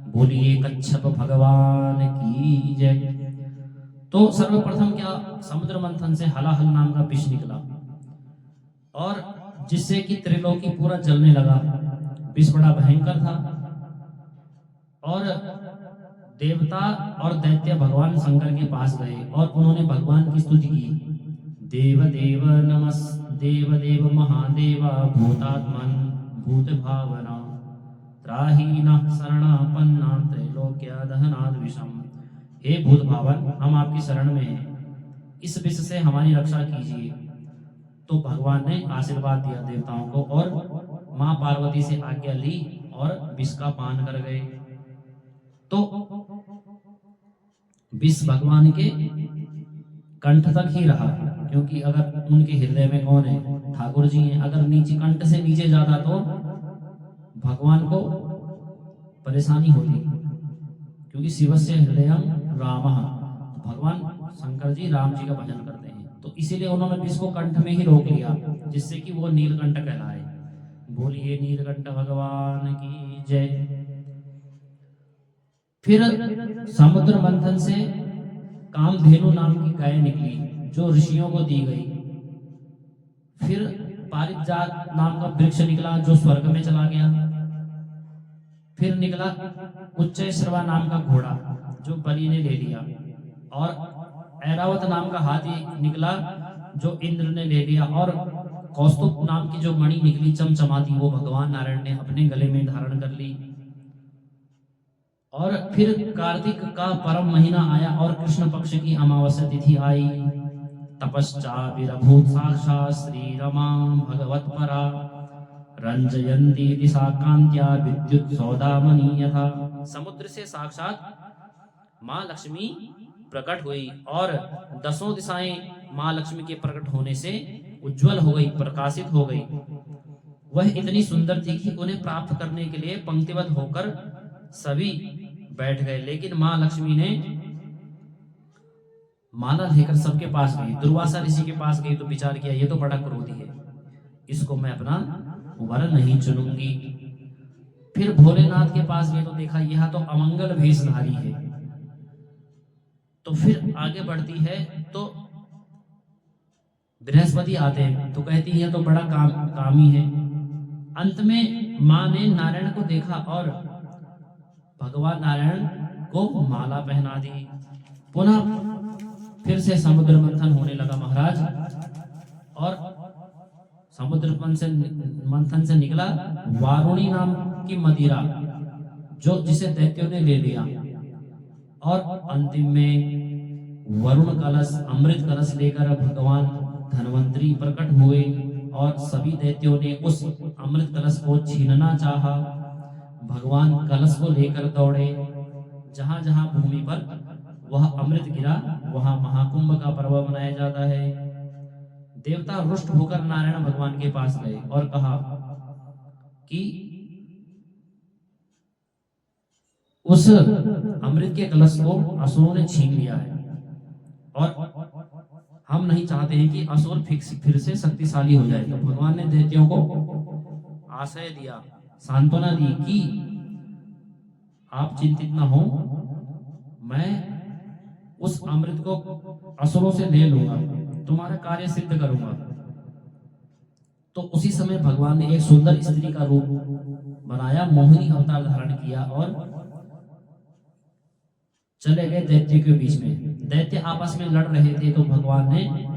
बोलिए कच्छप भगवान की जय। तो सर्वप्रथम क्या, समुद्र मंथन से हलाहल नाम का विष निकला और जिससे कि त्रिलोकी पूरा जलने लगा। विष बड़ा भयंकर था और देवता और दैत्य भगवान शंकर के पास गए और उन्होंने भगवान की स्तुति की। देव देव नमस् देव देव महादेवा भूतात्मन भूत भावना त्राहीना शरणापन्ना त्रैलोक्य दहनाद विषम। हे भूत भावन, हम आपकी शरण में हैं, इस विष से हमारी रक्षा कीजिए। तो भगवान ने आशीर्वाद दिया देवताओं को और मां पार्वती से आज्ञा ली और विष का पान कर गए। तो विष भगवान के कंठ तक ही रहा, क्योंकि अगर उनके हृदय में कौन है, ठाकुर जी हैं। अगर नीचे कंठ से नीचे जाता तो भगवान को परेशानी होती, क्योंकि शिवस्य हृदयम रामः, भगवान शंकर जी राम जी का भजन करते हैं। तो इसीलिए उन्होंने विष को कंठ में ही रोक लिया, जिससे कि वो नीलकंठ कहलाए। बोलिए नीलकंठ भगवान की जय। फिर समुद्र मंथन से कामधेनु नाम की गाय निकली जो ऋषियों को दी गई। फिर पारिजात नाम का वृक्ष निकला जो स्वर्ग में चला गया। फिर निकला उच्चैश्रवा नाम का घोड़ा जो बलि ने ले लिया और ऐरावत नाम का हाथी निकला जो इंद्र ने ले लिया और कौस्तुभ नाम की जो मणि निकली चमचमाती वो भगवान नारायण ने अपने गले में धारण कर ली। और फिर कार्तिक का परम महीना आया और कृष्ण पक्ष की अमावस्या तिथि आई। तपश्चाभिरभूत साक्षात् श्री रमा भगवत परा रंजयन्ती दिशा कांत्या विद्युत सौदामनी यथा। समुद्र से साक्षात माँ लक्ष्मी प्रकट हुई और दसों दिशाएं माँ लक्ष्मी के प्रकट होने से उज्जवल हो गई, प्रकाशित हो गई। वह इतनी सुंदर थी कि उन्हें प्राप्त करने के लिए पंक्तिबद्ध होकर सभी बैठ गए। लेकिन माँ लक्ष्मी ने माला लेकर सबके पास गई। दुर्वासा ऋषि के पास गई तो विचार किया, ये तो बड़ा क्रोधी है, इसको मैं अपना वर नहीं चुनूंगी। फिर भोलेनाथ के पास गए तो देखा यह तो अमंगल भेषधारी है। तो फिर आगे बढ़ती है तो बृहस्पति आते हैं तो कहती है तो बड़ा कामी है। अंत में मां ने नारायण को देखा और भगवान नारायण को माला पहना दी। पुनः फिर से समुद्र मंथन होने लगा महाराज और समुद्र मंथन से निकला वारुणी नाम की मदिरा जो जिसे दैत्यों ने ले लिया और अंतिम में वरुण कलश अमृत कलश लेकर भगवान धन्वंतरी प्रकट हुए और सभी दैत्यों ने उस अमृत कलश को छीनना चाहा। भगवान कलश को लेकर दौड़े, जहां जहां भूमि पर वह अमृत गिरा वहां महाकुंभ का पर्व मनाया जाता है। देवता रुष्ट होकर नारायण भगवान के पास गए और कहा कि उस अमृत के कलश को असुरों ने छीन लिया है और हम नहीं चाहते हैं कि असुर फिर से शक्तिशाली हो जाए। तो भगवान ने दैत्यों को आश्रय दिया, सांत्वना दी कि आप चिंतित न हो, मैं उस अमृत को असुरों से ले लूंगा। तुम्हारा कार्य सिद्ध करूंगा। तो उसी समय भगवान ने एक सुंदर स्त्री का रूप बनाया, मोहिनी अवतार धारण किया और चले गए दैत्य के बीच में। दैत्य आपस में लड़ रहे थे तो भगवान ने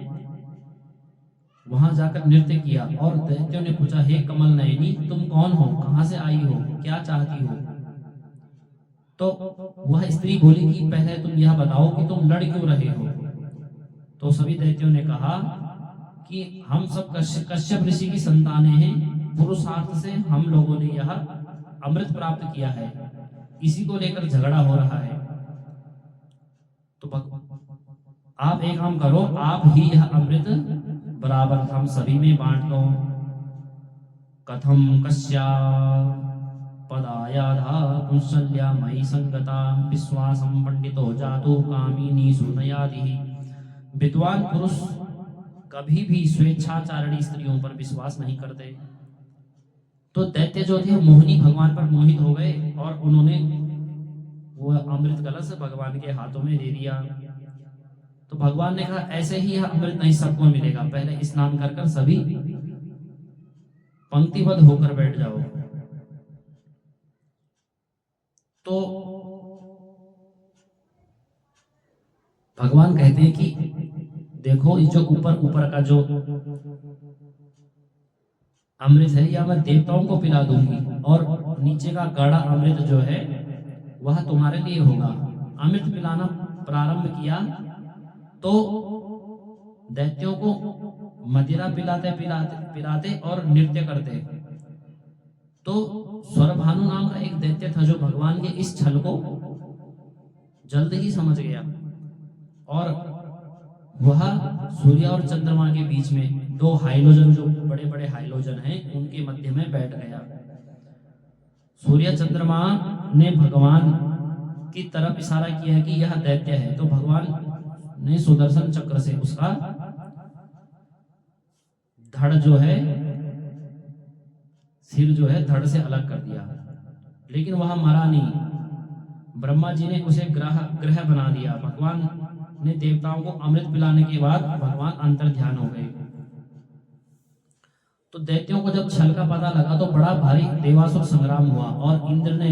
वहां जाकर नृत्य किया और दैत्यों ने पूछा, हे कमल नयनी, तुम कौन हो, कहां से आई हो, क्या चाहती हो? तो वह स्त्री बोली कि पहले तुम यह बताओ कि तुम लड़ क्यों रहे हो। तो सभी दैत्यों ने कहा कि हम सब कश्यप ऋषि की संतानें हैं, पुरुषार्थ से हम लोगों ने यह अमृत प्राप्त किया है, इसी को लेकर झगड़ा हो रहा है। तो आप एक काम करो, आप ही यह अमृत बराबर हम सभी में बांट दो। कथम कस्या पदायाधा कुशल्या मयि संगता विश्वासं पंडितो जातो कामिनी सुनयादि। विद्वान पुरुष कभी भी स्वेच्छाचारिणी स्त्रियों पर विश्वास नहीं करते। तो दैत्य जो थे मोहिनी भगवान पर मोहित हो गए और उन्होंने वह अमृत कलश भगवान के हाथों में दे दिया। तो भगवान ने कहा, ऐसे ही यह अमृत नहीं सबको मिलेगा, पहले स्नान कर कर सभी पंक्तिबद्ध होकर बैठ जाओ। तो भगवान कहते हैं कि देखो, इस जो ऊपर ऊपर का जो अमृत है यह मैं देवताओं को पिला दूंगी और नीचे का गाढ़ा अमृत जो है वह तुम्हारे लिए होगा। अमृत पिलाना प्रारंभ किया तो दैत्यों को मदिरा पिलाते पिलाते पिलाते और नृत्य करते। तो स्वरभानु नाम का एक दैत्य था जो भगवान के इस छल को जल्द ही समझ गया और वह सूर्य और चंद्रमा के बीच में दो हाइलोजन, जो बड़े बड़े हाइलोजन हैं, उनके मध्य में बैठ गया। सूर्य चंद्रमा ने भगवान की तरफ इशारा किया कि यह दैत्य है, तो भगवान ने सुदर्शन चक्र से उसका धड़ जो है, सिर जो है धड़ से अलग कर दिया, लेकिन वह मरा नहीं। ब्रह्मा जी ने उसे ग्रह बना दिया। भगवान ने देवताओं को अमृत पिलाने के बाद भगवान अंतर ध्यान हो गए। तो दैत्यों को जब छल का पता लगा तो बड़ा भारी देवासुर संग्राम हुआ और इंद्र ने